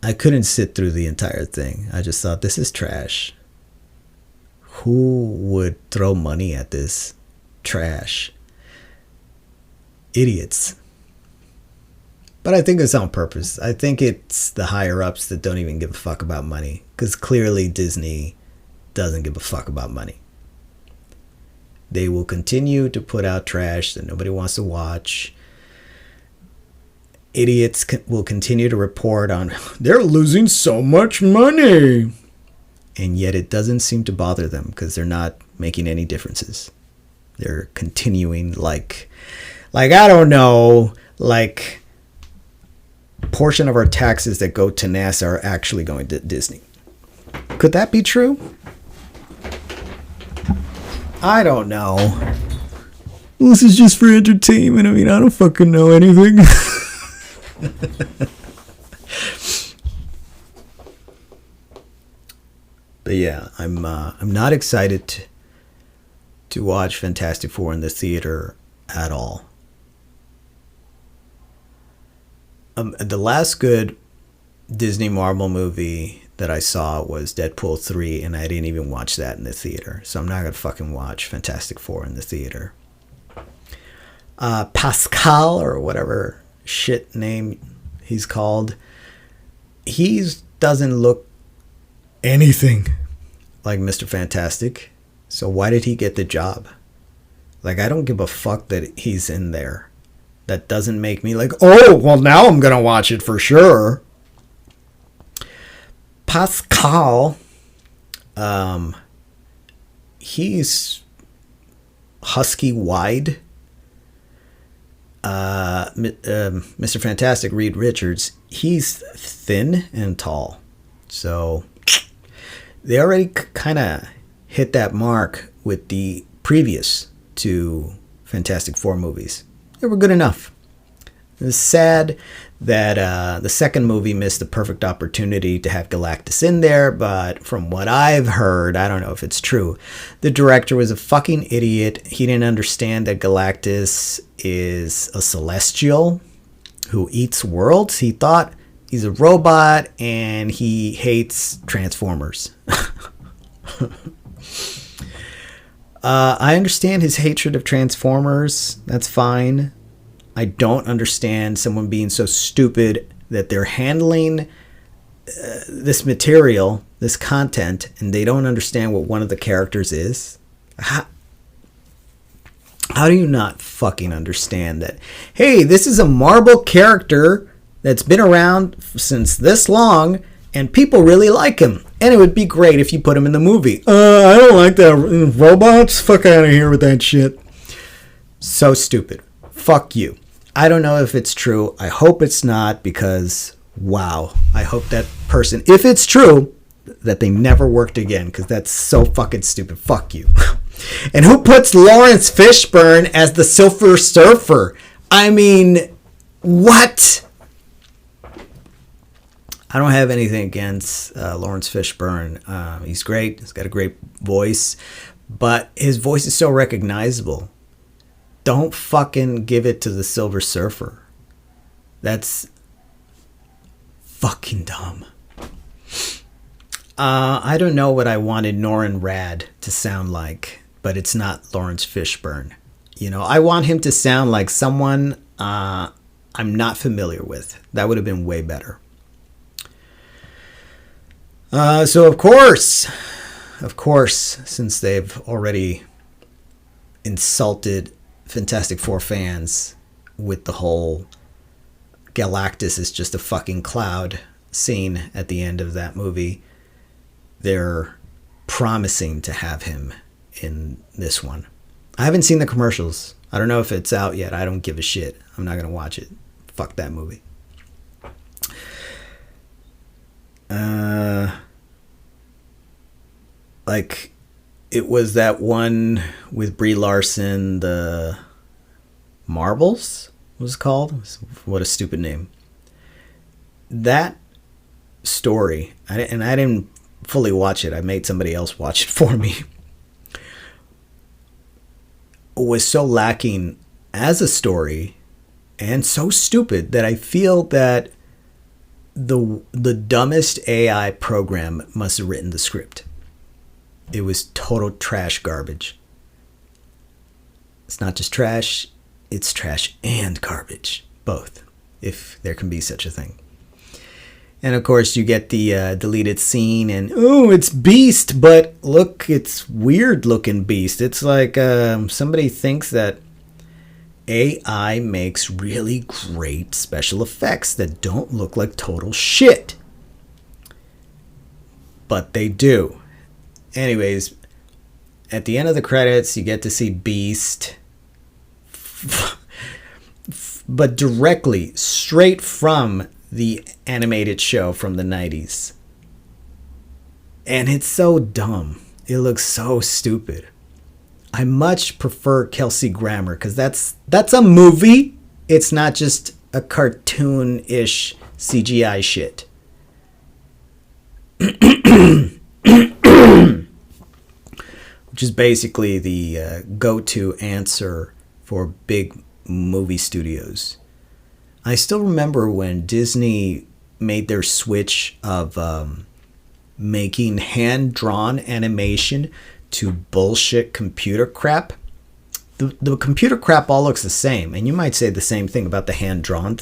I couldn't sit through the entire thing. I just thought, this is trash. Who would throw money at this trash? Idiots. But I think it's on purpose. I think it's the higher ups that don't even give a fuck about money. Because clearly Disney doesn't give a fuck about money. They will continue to put out trash that nobody wants to watch. Idiots will continue to report on, they're losing so much money. And yet it doesn't seem to bother them because they're not making any differences. They're continuing like I don't know, like portion of our taxes that go to NASA are actually going to Disney. Could that be true? I don't know. This is just for entertainment. I mean, I don't fucking know anything. But yeah, I'm not excited to watch Fantastic Four in the theater at all. The last good Disney Marvel movie that I saw was Deadpool 3, and I didn't even watch that in the theater. So I'm not going to fucking watch Fantastic Four in the theater. Pascal, or whatever shit name he's called, he doesn't look anything like Mr. Fantastic. So why did he get the job? Like, I don't give a fuck that he's in there. That doesn't make me like, oh, well, now I'm going to watch it for sure. Pascal, he's husky wide. Mr. Fantastic, Reed Richards, he's thin and tall. So they already kind of hit that mark with the previous two Fantastic Four movies. They were good enough. It's sad that the second movie missed the perfect opportunity to have Galactus in there, but from what I've heard, I don't know if it's true, the director was a fucking idiot. He didn't understand that Galactus is a celestial who eats worlds. He thought he's a robot and he hates Transformers. I understand his hatred of Transformers. That's fine. I don't understand someone being so stupid that they're handling this material, this content, and they don't understand what one of the characters is. How do you not fucking understand that? Hey, this is a Marvel character that's been around since this long, and people really like him. And it would be great if you put him in the movie. I don't like that. Robots? Fuck out of here with that shit. So stupid. Fuck you. I don't know if it's true. I hope it's not, because, wow. I hope that person, if it's true, that they never worked again, because that's so fucking stupid. Fuck you. And who puts Lawrence Fishburne as the Silver Surfer? I mean, what? I don't have anything against Lawrence Fishburne. He's great. He's got a great voice. But his voice is so recognizable. Don't fucking give it to the Silver Surfer. That's fucking dumb. I don't know what I wanted Norrin Rad to sound like, but it's not Lawrence Fishburne. You know, I want him to sound like someone I'm not familiar with. That would have been way better. So of course, since they've already insulted Fantastic Four fans with the whole Galactus is just a fucking cloud scene at the end of that movie, they're promising to have him in this one. I haven't seen the commercials. I don't know if it's out yet. I don't give a shit. I'm not going to watch it. Fuck that movie. Like, it was that one with Brie Larson, the Marbles was it called? What a stupid name. That story, and I didn't fully watch it. I made somebody else watch it for me. Was so lacking as a story and so stupid that I feel that the dumbest AI program must have written the script. It was total trash garbage. It's not just trash, it's trash and garbage. Both, if there can be such a thing. And of course you get the deleted scene and, oh, it's Beast, but look, it's weird looking Beast. It's like somebody thinks that AI makes really great special effects that don't look like total shit. But they do. Anyways, at the end of the credits, you get to see Beast, but directly, straight from the animated show from the 90s. And it's so dumb. It looks so stupid. I much prefer Kelsey Grammer because that's a movie. It's not just a cartoon-ish CGI shit. Which is basically the go-to answer for big movie studios. I still remember when Disney made their switch of making hand-drawn animation to bullshit computer crap. The computer crap all looks the same, and you might say the same thing about the hand-drawn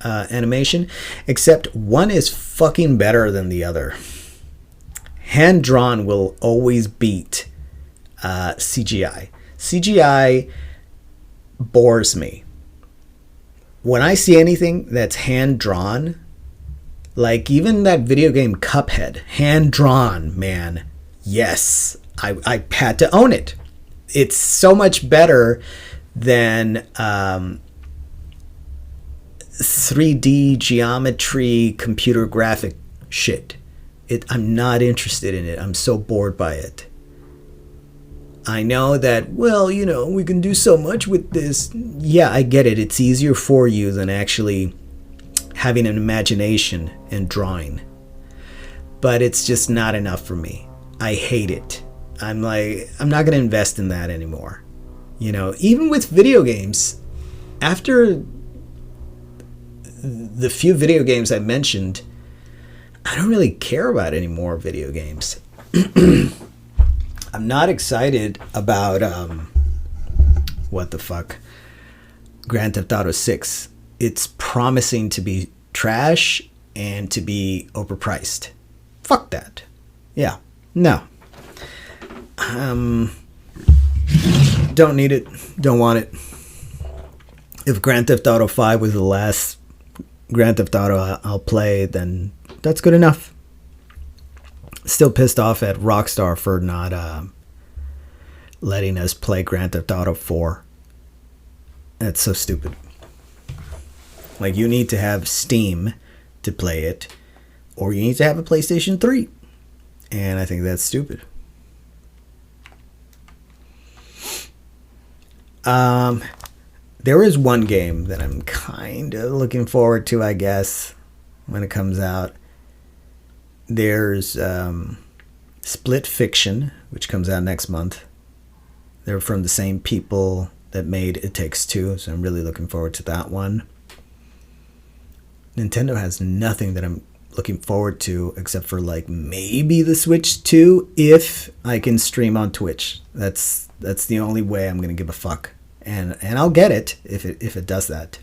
animation, except one is fucking better than the other. Hand-drawn will always beat CGI. CGI bores me. When I see anything that's hand-drawn, like even that video game Cuphead, hand-drawn, man, yes, I had to own it. It's so much better than 3D geometry computer graphic shit. I'm not interested in it. I'm so bored by it. I know that, well, you know, we can do so much with this. Yeah, I get it. It's easier for you than actually having an imagination and drawing. But it's just not enough for me. I hate it. I'm like, I'm not going to invest in that anymore. You know, even with video games, after the few video games I mentioned, I don't really care about any more video games. I'm not excited about what the fuck, Grand Theft Auto 6. It's promising to be trash and to be overpriced. Fuck that. Yeah, no. Don't need it. Don't want it. If Grand Theft Auto 5 was the last Grand Theft Auto I'll play, then that's good enough. Still pissed off at Rockstar for not letting us play Grand Theft Auto 4. That's so stupid. Like, you need to have Steam to play it, or you need to have a PlayStation 3. And I think that's stupid. There is one game that I'm kind of looking forward to, I guess, when it comes out. There's Split Fiction, which comes out next month. They're from the same people that made It Takes Two, so I'm really looking forward to that one. Nintendo has nothing that I'm looking forward to except for like maybe the Switch 2 if I can stream on Twitch. That's the only way I'm going to give a fuck. and I'll get it if it does that.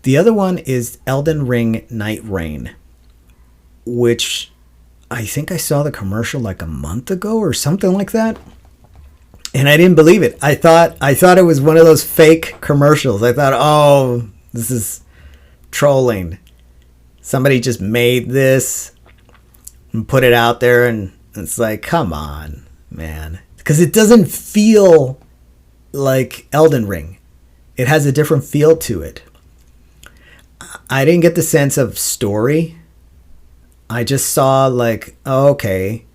The other one is Elden Ring Night Rain, which I think I saw the commercial like a month ago or something like that. And I didn't believe it. I thought it was one of those fake commercials. I thought, oh, this is trolling. Somebody just made this and put it out there, and it's like, come on, man. Because it doesn't feel like Elden Ring. It has a different feel to it. I didn't get the sense of story. I just saw like, oh, okay.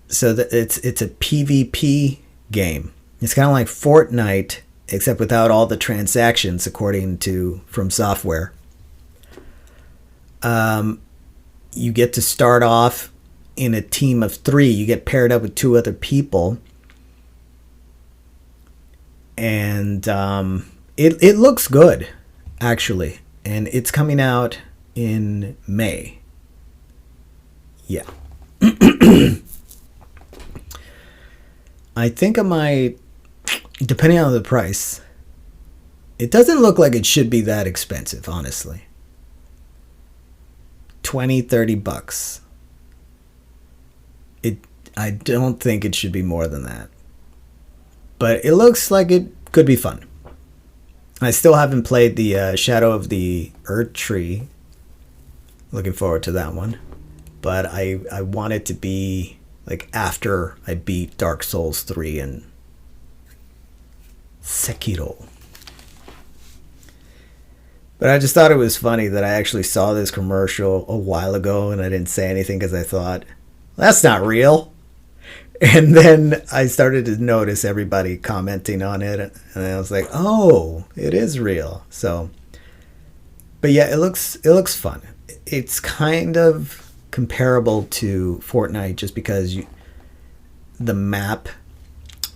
So it's a PvP game. It's kind of like Fortnite, except without all the transactions, according to From Software. You get to start off in a team of 3. You get paired up with 2 other people, and it looks good, actually. And it's coming out in May. Yeah. I think I might, depending on the price, it doesn't look like it should be that expensive, honestly. $20-$30. I don't think it should be more than that. But it looks like it could be fun. I still haven't played the Shadow of the Earth Tree. Looking forward to that one. But I want it to be like after I beat Dark Souls 3 and Sekiro. But I just thought it was funny that I actually saw this commercial a while ago and I didn't say anything because I thought, that's not real. And then I started to notice everybody commenting on it, and I was like, oh, it is real. So, but yeah, it looks fun. It's kind of comparable to Fortnite just because the map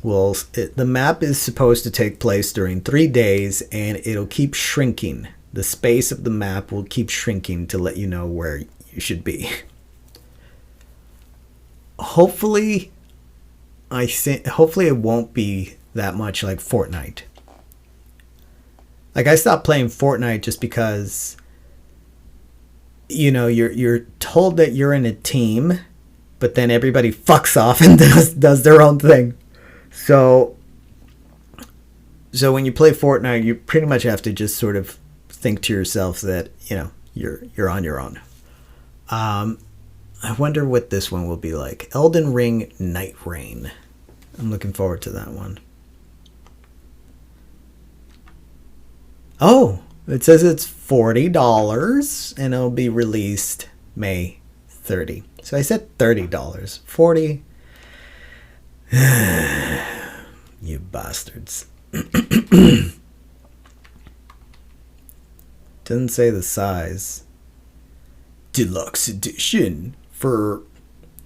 is supposed to take place during 3 days, and it'll keep shrinking. The space of the map will keep shrinking to let you know where you should be. Hopefully it won't be that much like Fortnite. Like, I stopped playing Fortnite just because, you know, you're told that you're in a team, but then everybody fucks off and does their own thing. So when you play Fortnite, you pretty much have to just sort of think to yourself that, you know, you're on your own. I wonder what this one will be like. Elden Ring Night Rain. I'm looking forward to that one. Oh, it says it's $40 and it'll be released May 30. So I said $30. $40. You bastards. Doesn't say the size. Deluxe edition for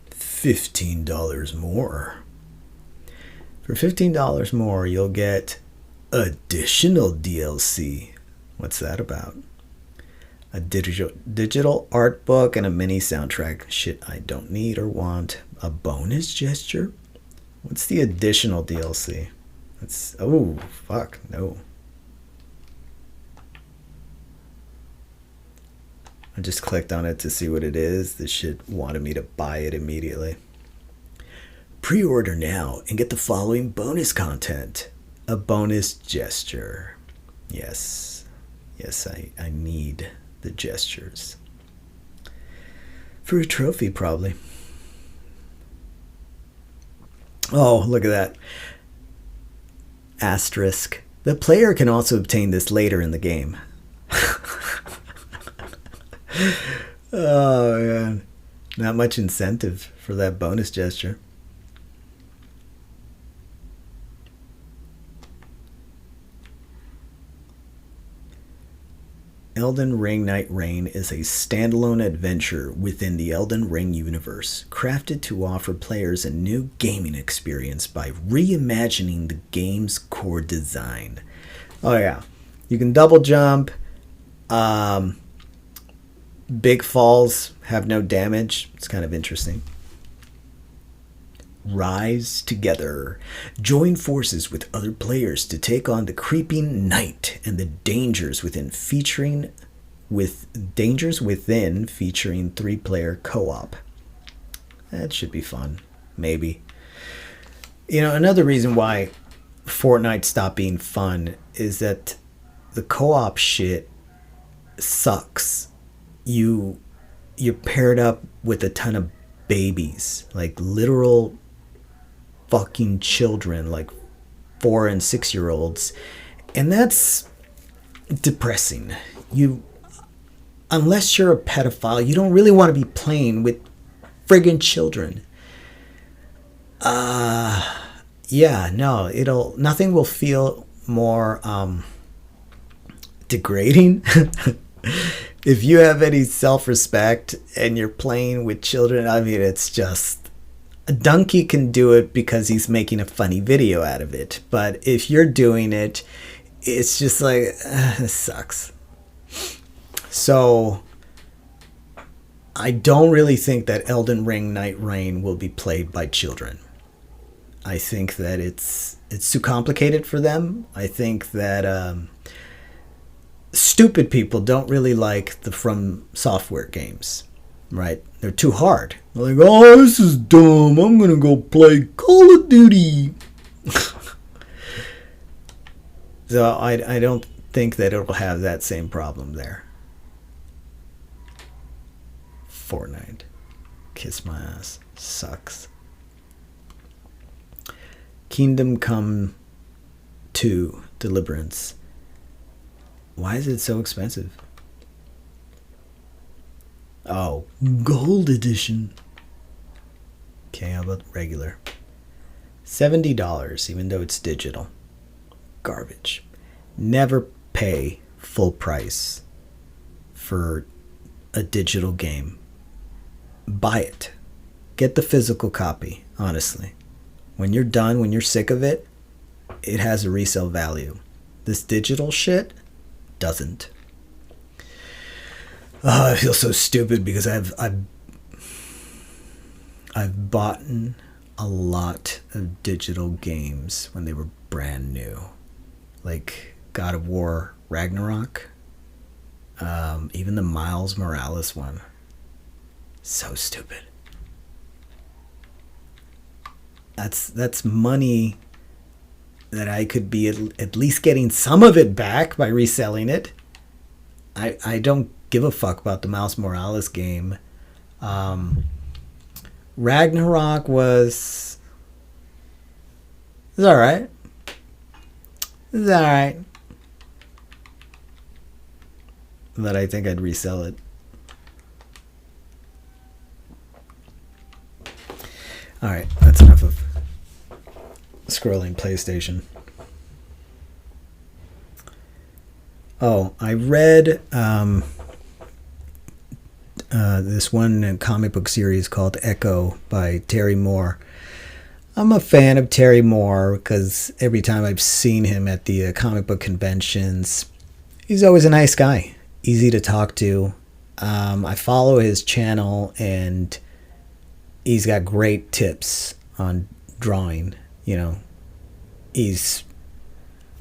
$15 more. For $15 more, you'll get additional DLC. What's that about? A digital art book and a mini soundtrack. Shit I don't need or want. A bonus gesture? What's the additional DLC? Oh, fuck, no. I just clicked on it to see what it is. This shit wanted me to buy it immediately. Pre-order now and get the following bonus content. A bonus gesture. Yes, I need the gestures. For a trophy, probably. Oh, look at that. Asterisk. The player can also obtain this later in the game. Oh, man. Not much incentive for that bonus gesture. Elden Ring Night Rain is a standalone adventure within the Elden Ring universe, crafted to offer players a new gaming experience by reimagining the game's core design. Oh yeah, you can double jump. Big falls have no damage. It's kind of interesting. Rise together. Join forces with other players to take on the creeping night and the dangers within featuring 3-player co-op. That should be fun. Maybe. You know, another reason why Fortnite stopped being fun is that the co-op shit sucks. You're paired up with a ton of babies, like literal fucking children, like 4 and 6 year olds, and that's depressing. Unless you're a pedophile, you don't really want to be playing with friggin' children. Nothing will feel more degrading. If you have any self-respect and you're playing with children, I mean, it's just, a donkey can do it because he's making a funny video out of it. But if you're doing it, it's just like, this sucks. So I don't really think that Elden Ring Night Rain will be played by children. I think that it's too complicated for them. I think that stupid people don't really like the From Software games, right? They're too hard. They're like, oh, this is dumb. I'm going to go play Call of Duty. So I don't think that it'll have that same problem there. Fortnite. Kiss my ass. Sucks. Kingdom Come 2 Deliverance. Why is it so expensive? Oh, gold edition. Okay, how about regular? $70, even though it's digital. Garbage. Never pay full price for a digital game. Buy it. Get the physical copy, honestly. When you're done, when you're sick of it, it has a resale value. This digital shit doesn't. Oh, I feel so stupid because I've bought a lot of digital games when they were brand new, like God of War Ragnarok, even the Miles Morales one. So stupid. That's money that I could be at least getting some of it back by reselling it. I don't give a fuck about the Miles Morales game. Ragnarok was alright. It's alright. But I think I'd resell it. Alright, that's enough of scrolling PlayStation. Oh, I read this one comic book series called Echo by Terry Moore. I'm a fan of Terry Moore because every time I've seen him at the comic book conventions, he's always a nice guy, easy to talk to. I follow his channel and he's got great tips on drawing. You know,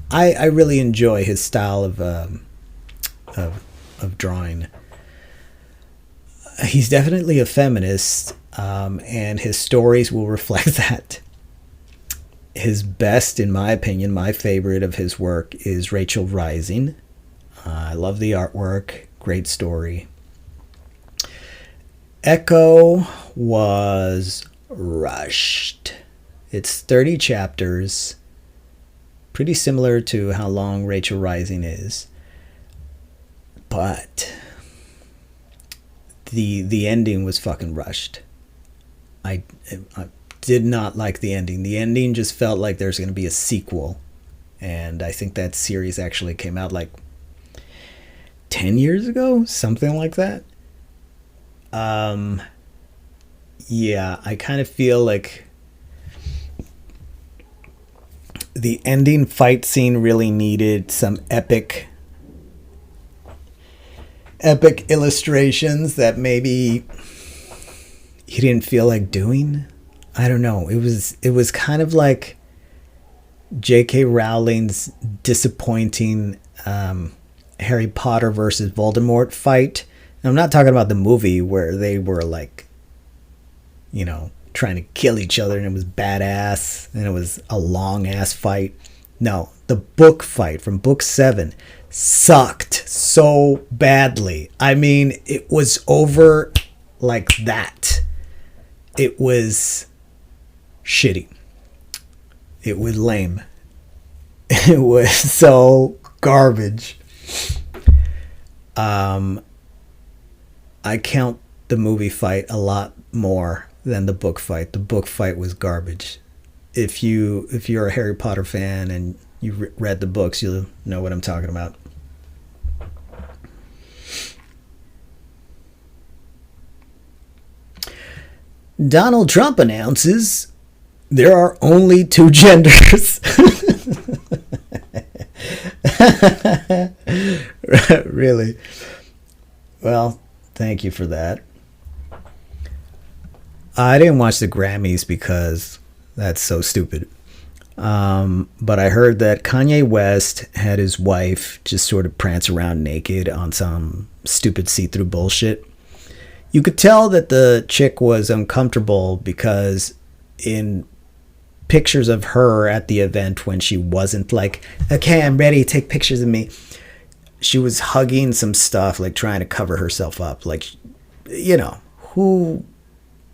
I really enjoy his style of drawing. He's definitely a feminist, and his stories will reflect that. His best, in my opinion, my favorite of his work is Rachel Rising. I love the artwork, great story. Echo was rushed. It's 30 chapters, pretty similar to how long Rachel Rising is. But the ending was fucking rushed. I did not like the ending. The ending just felt like there's going to be a sequel. And I think that series actually came out like 10 years ago, something like that. Yeah, I kind of feel like the ending fight scene really needed some epic illustrations that maybe he didn't feel like doing. I don't know. It was kind of like J.K. Rowling's disappointing Harry Potter versus Voldemort fight. And I'm not talking about the movie where they were like, trying to kill each other and it was badass and it was a long ass fight. No, the book fight from book 7 sucked so badly. I mean, it was over like that. It was shitty. It was lame. It was so garbage. I count the movie fight a lot more than the book fight. The book fight was garbage. If you're a Harry Potter fan and you read the books, you'll know what I'm talking about. Donald Trump announces there are only 2 genders. Really? Well, thank you for that. I didn't watch the Grammys because that's so stupid. But I heard that Kanye West had his wife just sort of prance around naked on some stupid see-through bullshit. You could tell that the chick was uncomfortable because in pictures of her at the event when she wasn't like, okay, I'm ready, take pictures of me, she was hugging some stuff, like trying to cover herself up. Like, who,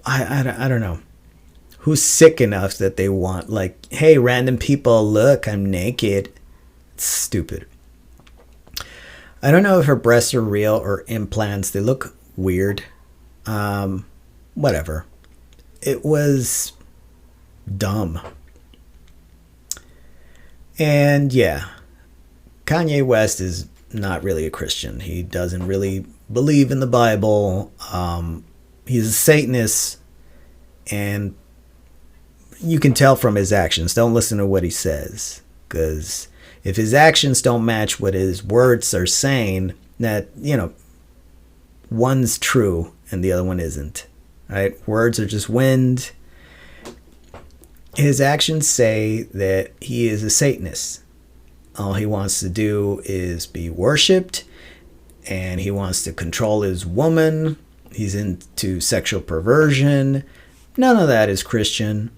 I don't know. Who's sick enough that they want, like, hey, random people, look, I'm naked. It's stupid. I don't know if her breasts are real or implants. They look weird. Whatever. It was dumb. And yeah, Kanye West is not really a Christian. He doesn't really believe in the Bible. He's a Satanist, and you can tell from his actions. Don't listen to what he says, because if his actions don't match what his words are saying, that, one's true and the other one isn't, right? Words are just wind. His actions say that he is a Satanist. All he wants to do is be worshipped, and he wants to control his woman. He's into sexual perversion. None of that is Christian.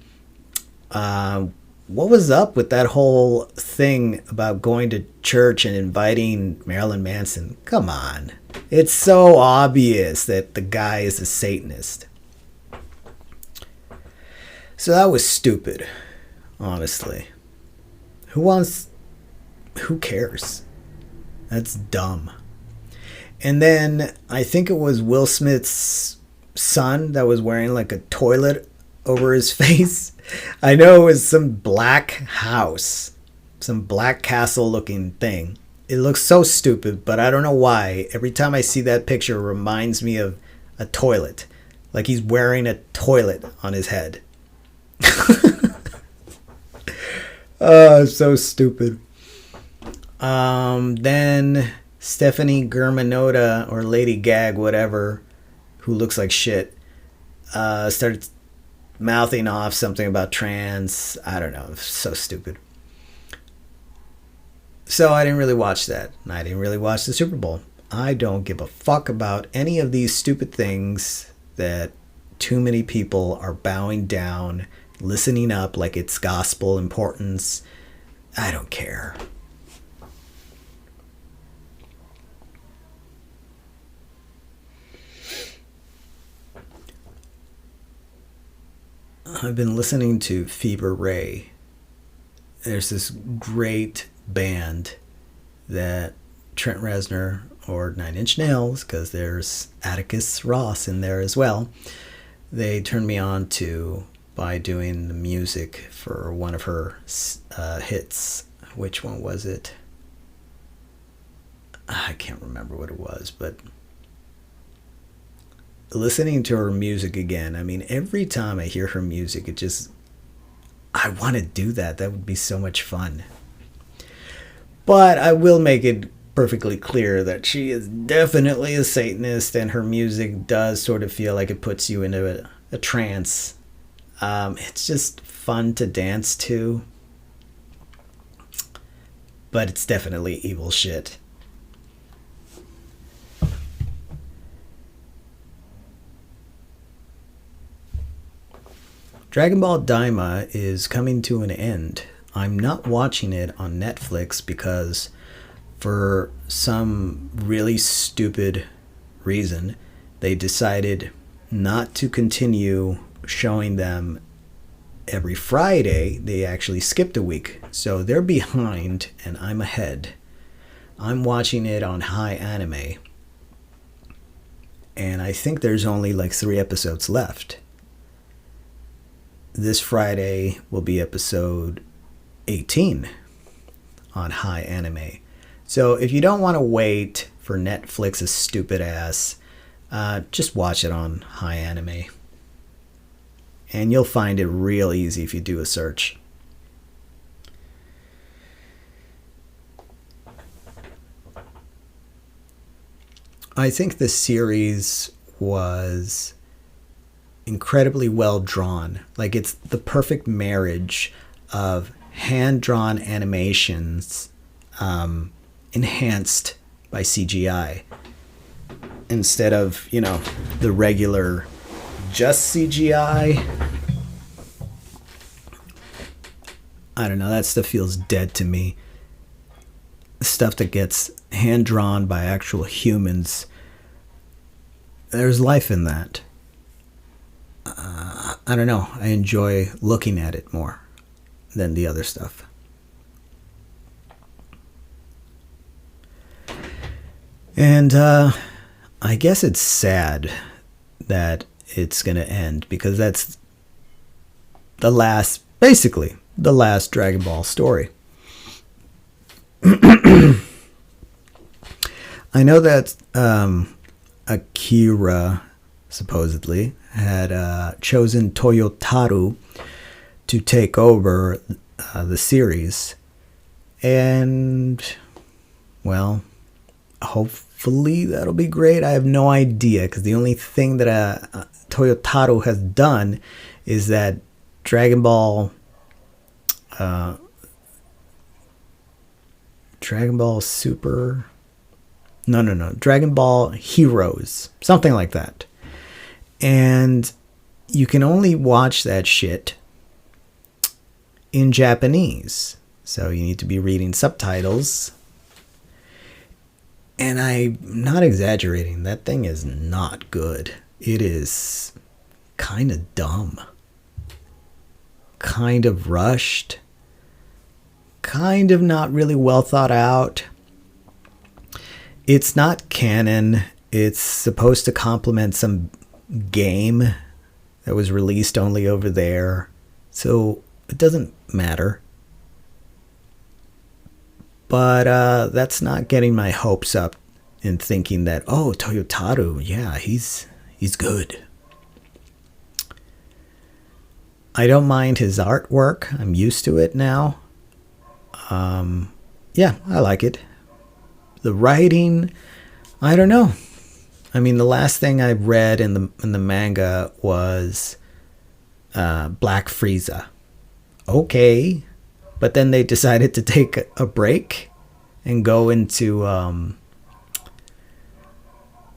What was up with that whole thing about going to church and inviting Marilyn Manson? Come on. It's so obvious that the guy is a Satanist. So that was stupid, honestly. Who cares? That's dumb. And then I think it was Will Smith's son that was wearing like a toilet over his face. I know it was some black house, some black castle looking thing. It looks so stupid, but I don't know why. Every time I see that picture, it reminds me of a toilet. Like he's wearing a toilet on his head. Oh, so stupid. Then Stephanie Germanotta, or Lady Gag, whatever, who looks like shit, started mouthing off something about trans. I don't know. So stupid. So I didn't really watch that. I didn't really watch the Super Bowl. I don't give a fuck about any of these stupid things that too many people are bowing down, listening up like it's gospel importance. I don't care. I've been listening to Fever Ray. There's this great band that Trent Reznor, or Nine Inch Nails, because there's Atticus Ross in there as well, they turned me on to by doing the music for one of her hits. Which one was it? I can't remember what it was, but listening to her music again, I mean, every time I hear her music, it just, I want to do that. That would be so much fun. But I will make it perfectly clear that she is definitely a Satanist, and her music does sort of feel like it puts you into a trance. It's just fun to dance to, but it's definitely evil shit. Dragon Ball Daima is coming to an end. I'm not watching it on Netflix because for some really stupid reason, they decided not to continue showing them every Friday. They actually skipped a week. So they're behind and I'm ahead. I'm watching it on High Anime. And I think there's only like 3 episodes left. This Friday will be episode 18 on High Anime. So if you don't want to wait for Netflix's stupid ass, just watch it on High Anime. And you'll find it real easy if you do a search. I think the series was incredibly well drawn. Like, it's the perfect marriage of hand-drawn animations enhanced by CGI instead of, the regular just CGI. I don't know, that stuff feels dead to me. Stuff that gets hand-drawn by actual humans, there's life in that. I don't know. I enjoy looking at it more than the other stuff. And I guess it's sad that it's going to end because that's basically the last Dragon Ball story. I know that Akira supposedly had chosen Toyotaru to take over the series, and well, hopefully that'll be great. I have no idea because the only thing that Toyotaru has done is that Dragon Ball Super, Dragon Ball Heroes, something like that. And you can only watch that shit in Japanese. So you need to be reading subtitles. And I'm not exaggerating. That thing is not good. It is kind of dumb. Kind of rushed. Kind of not really well thought out. It's not canon. It's supposed to complement some game that was released only over there, so it doesn't matter. But that's not getting my hopes up in thinking that, oh, Toyotaru, yeah, he's good. I don't mind his artwork. I'm used to it now. Yeah, I like it. The writing, I don't know. I mean, the last thing I read in the manga was Black Frieza. Okay, but then they decided to take a break and go into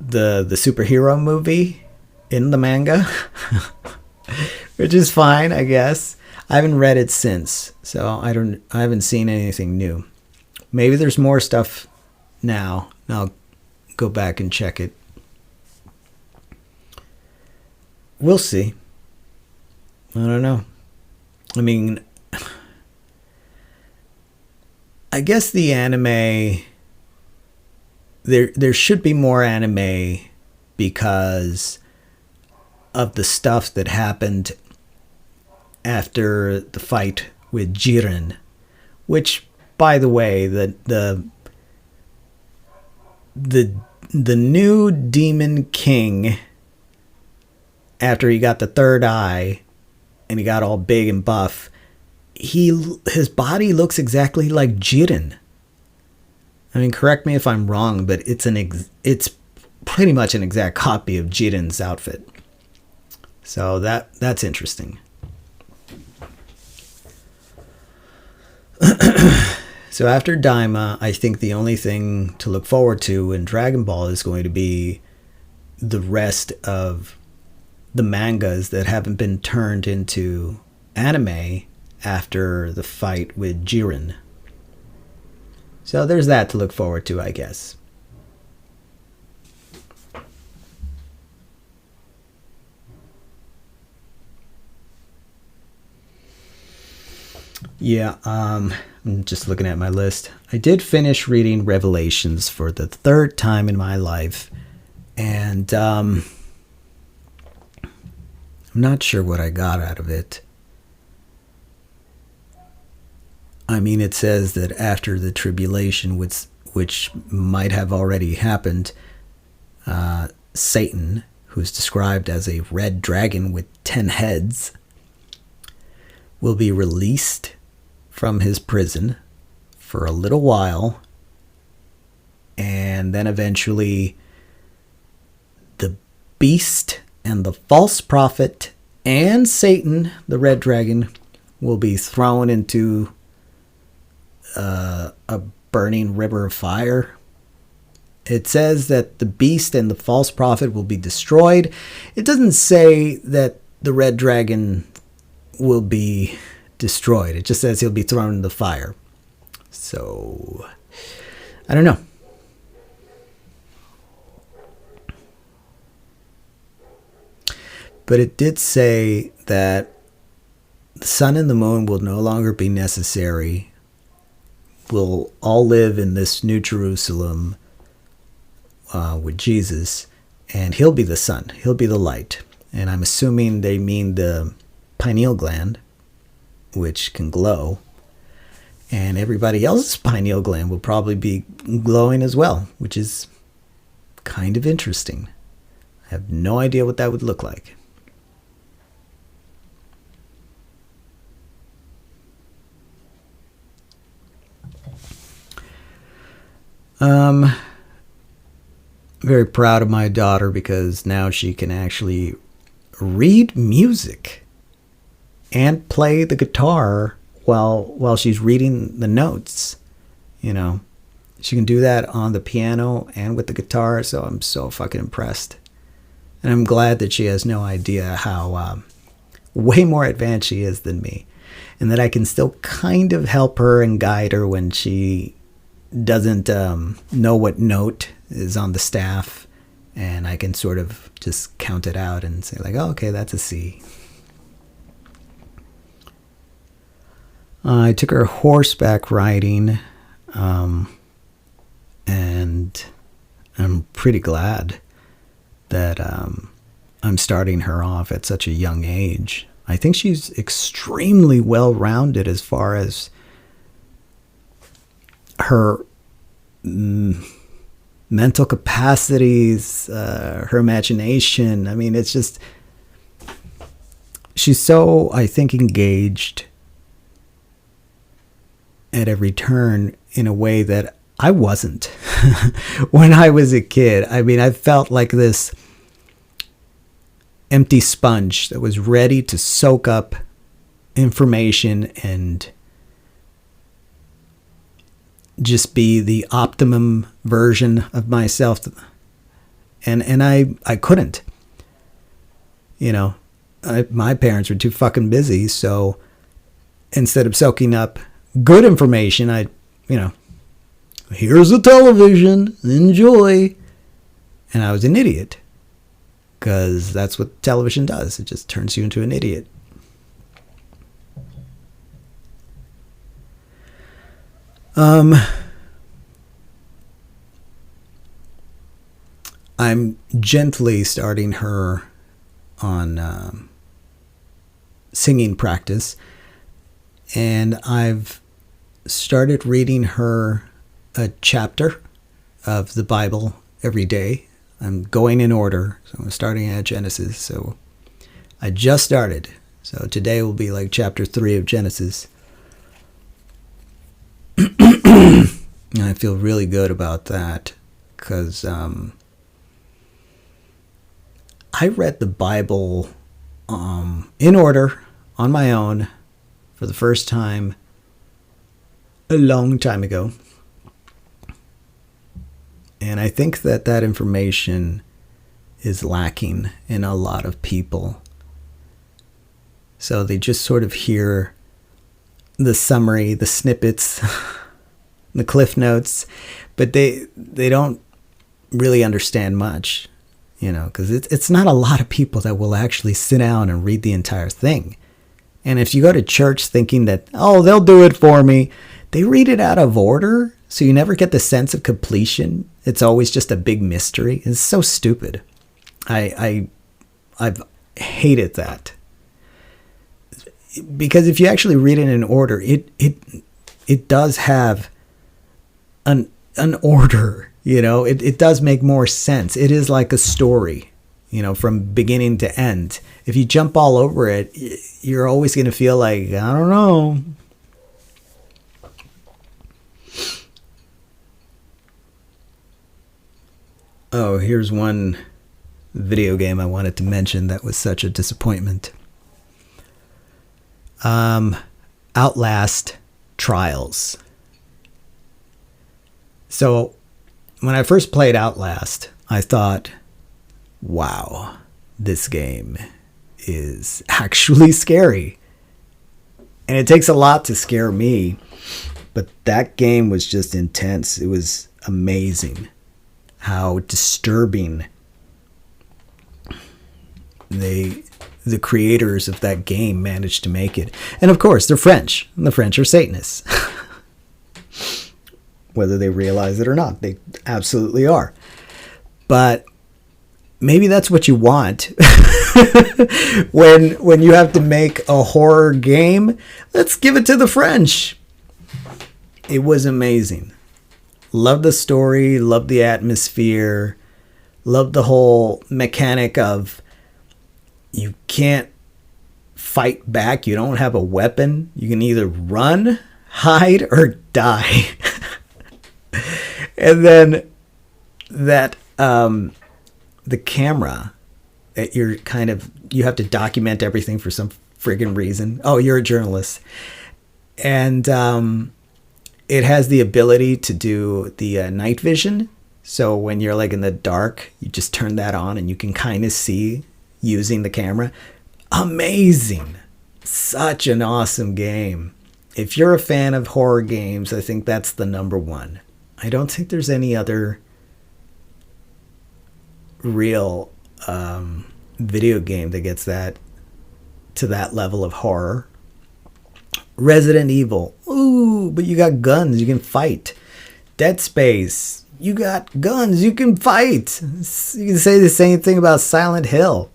the superhero movie in the manga, which is fine, I guess. I haven't read it since, so I haven't seen anything new. Maybe there's more stuff now. I'll go back and check it. We'll see. I don't know. I mean, I guess the anime, there should be more anime because of the stuff that happened after the fight with Jiren, which, by the way, the new Demon King, after he got the third eye and he got all big and buff, his body looks exactly like Jiren. I mean, correct me if I'm wrong, but it's pretty much an exact copy of Jiren's outfit. So that's interesting. So after Daima, I think the only thing to look forward to in Dragon Ball is going to be the rest of the mangas that haven't been turned into anime after the fight with Jiren. So there's that to look forward to, I guess. Yeah, I'm just looking at my list. I did finish reading Revelations for the third time in my life, and I'm not sure what I got out of it. I mean, it says that after the tribulation, which might have already happened, Satan, who's described as a red dragon with 10 heads, will be released from his prison for a little while, and then eventually the beast and the false prophet and Satan, the red dragon, will be thrown into a burning river of fire. It says that the beast and the false prophet will be destroyed. It doesn't say that the red dragon will be destroyed. It just says he'll be thrown in the fire. So, I don't know. But it did say that the sun and the moon will no longer be necessary. We'll all live in this new Jerusalem with Jesus, and he'll be the sun. He'll be the light. And I'm assuming they mean the pineal gland, which can glow. And everybody else's pineal gland will probably be glowing as well, which is kind of interesting. I have no idea what that would look like. Very proud of my daughter because now she can actually read music and play the guitar while she's reading the notes. You know, she can do that on the piano and with the guitar, so I'm so fucking impressed. And I'm glad that she has no idea how way more advanced she is than me, and that I can still kind of help her and guide her when she doesn't know what note is on the staff, and I can sort of just count it out and say like, oh, okay, that's a C. I took her horseback riding, and I'm pretty glad that I'm starting her off at such a young age. I think she's extremely well-rounded as far as her mental capacities, her imagination. I mean, it's just, she's so, I think, engaged at every turn in a way that I wasn't when I was a kid. I mean, I felt like this empty sponge that was ready to soak up information and just be the optimum version of myself. And I couldn't. You know, my parents were too fucking busy, so instead of soaking up good information, here's a television, enjoy. And I was an idiot, because that's what television does. It just turns you into an idiot. I'm gently starting her on singing practice, and I've started reading her a chapter of the Bible every day. I'm going in order, so I'm starting at Genesis. So I just started. So today will be like chapter 3 of Genesis. And I feel really good about that, because I read the Bible in order on my own for the first time a long time ago. And I think that that information is lacking in a lot of people. So they just sort of hear the summary, the snippets, the cliff notes, but they don't really understand much, you know, because it's not a lot of people that will actually sit down and read the entire thing. And if you go to church thinking that, oh, they'll do it for me, they read it out of order, so you never get the sense of completion. It's always just a big mystery. It's so stupid. I've hated that. Because if you actually read it in order, it does have an order, you know. It does make more sense. It is like a story, you know, from beginning to end. If you jump all over it, you're always going to feel like, I don't know. Oh, here's one video game I wanted to mention that was such a disappointment. Outlast Trials. So when I first played Outlast, I thought, wow, this game is actually scary. And it takes a lot to scare me, but that game was just intense. It was amazing how disturbing the creators of that game managed to make it. And of course, they're French. And the French are Satanists. Whether they realize it or not, they absolutely are. But maybe that's what you want. when you have to make a horror game, let's give it to the French. It was amazing. Love the story, love the atmosphere, love the whole mechanic of you can't fight back. You don't have a weapon. You can either run, hide, or die. And then that the camera that you have to document everything for some friggin' reason. Oh, you're a journalist. And it has the ability to do the night vision. So when you're like in the dark, you just turn that on and you can kind of see using the camera. Amazing. Such an awesome game. If you're a fan of horror games, I think that's the number one. I don't think there's any other real video game that gets that to that level of horror. Resident Evil. Ooh, but you got guns. You can fight. Dead Space. You got guns. You can fight. You can say the same thing about Silent Hill.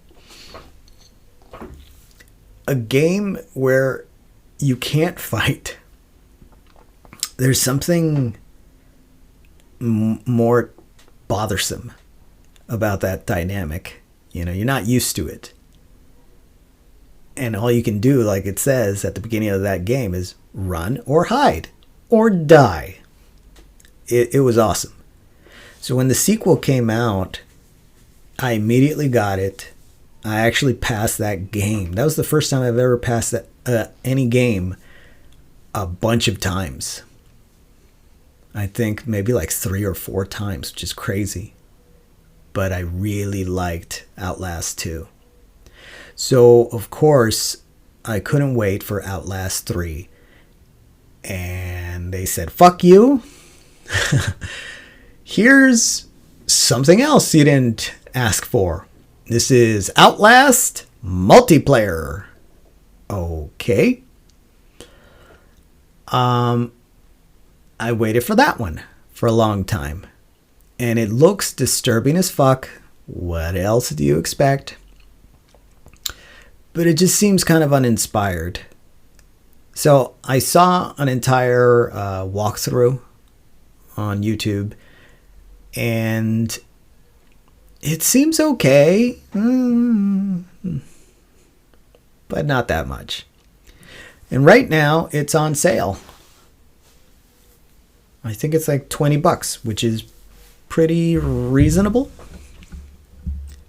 A game where you can't fight. There's something more bothersome about that dynamic. You know, you're not used to it. And all you can do, like it says at the beginning of that game, is run or hide or die. It was awesome. So when the sequel came out, I immediately got it. I actually passed that game. That was the first time I've ever passed that any game a bunch of times. I think maybe like 3 or 4 times, which is crazy. But I really liked Outlast 2. So, of course, I couldn't wait for Outlast 3. And they said, fuck you. Here's something else you didn't ask for. This is Outlast Multiplayer. Okay. I waited for that one for a long time. And it looks disturbing as fuck. What else do you expect? But it just seems kind of uninspired. So I saw an entire walkthrough on YouTube. And it seems okay. But not that much. And right now it's on sale. I think it's like $20, which is pretty reasonable.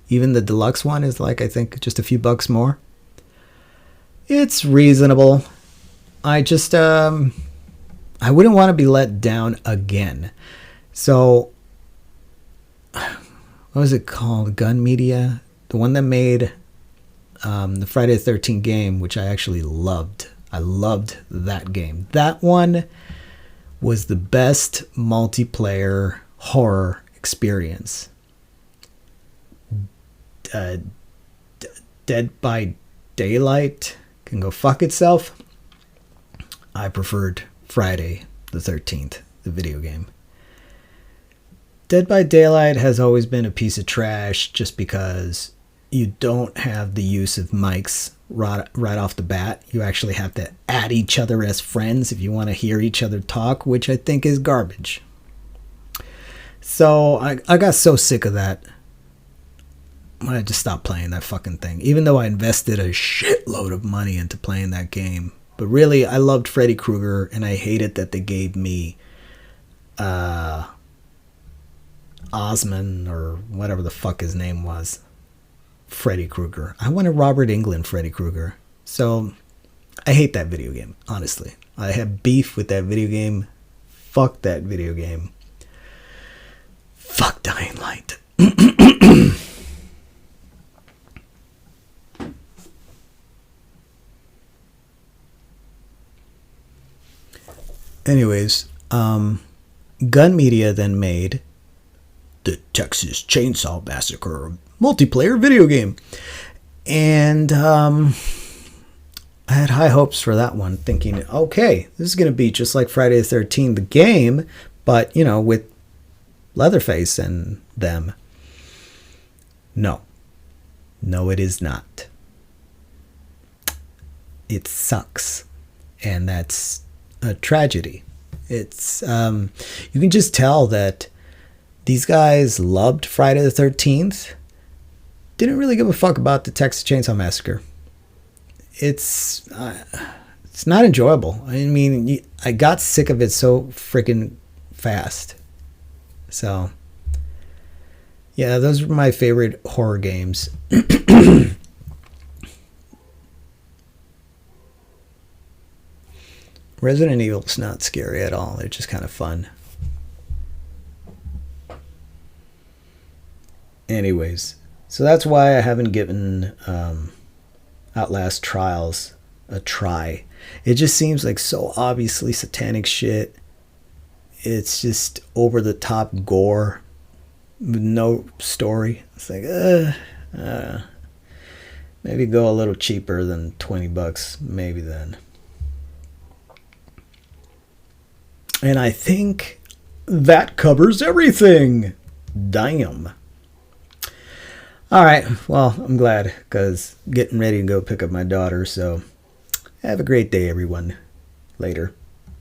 Even the deluxe one is like, I think, just a few bucks more. It's reasonable. I just, I wouldn't want to be let down again. So, what was it called? Gun Media? The one that made the Friday the 13th game, which I actually loved. I loved that game. That one was the best multiplayer horror experience. Dead by Daylight can go fuck itself. I preferred Friday the 13th, the video game. Dead by Daylight has always been a piece of trash just because you don't have the use of mics right off the bat. You actually have to add each other as friends if you want to hear each other talk, which I think is garbage. So I got so sick of that. I just stopped playing that fucking thing, even though I invested a shitload of money into playing that game. But really, I loved Freddy Krueger, and I hated that they gave me Osman, or whatever the fuck his name was, Freddy Krueger. I wanted Robert Englund Freddy Krueger. So I hate that video game, honestly. I have beef with that video game. Fuck that video game. Fuck Dying Light. Anyways, Gun Media then made the Texas Chainsaw Massacre multiplayer video game. And I had high hopes for that one, thinking, okay, this is going to be just like Friday the 13th, the game, but, you know, with Leatherface and them. No. No, it is not. It sucks. And that's a tragedy. It's you can just tell that these guys loved Friday the 13th, didn't really give a fuck about the Texas Chainsaw Massacre. It's not enjoyable. I mean, I got sick of it so freaking fast. So yeah, those were my favorite horror games. Resident Evil's not scary at all. They're just kind of fun. Anyways, so that's why I haven't given Outlast Trials a try. It just seems like so obviously satanic shit. It's just over the top gore with no story. It's like, maybe go a little cheaper than $20, maybe then. And I think that covers everything. Damn. All right. Well, I'm glad, because getting ready to go pick up my daughter. So have a great day, everyone. Later.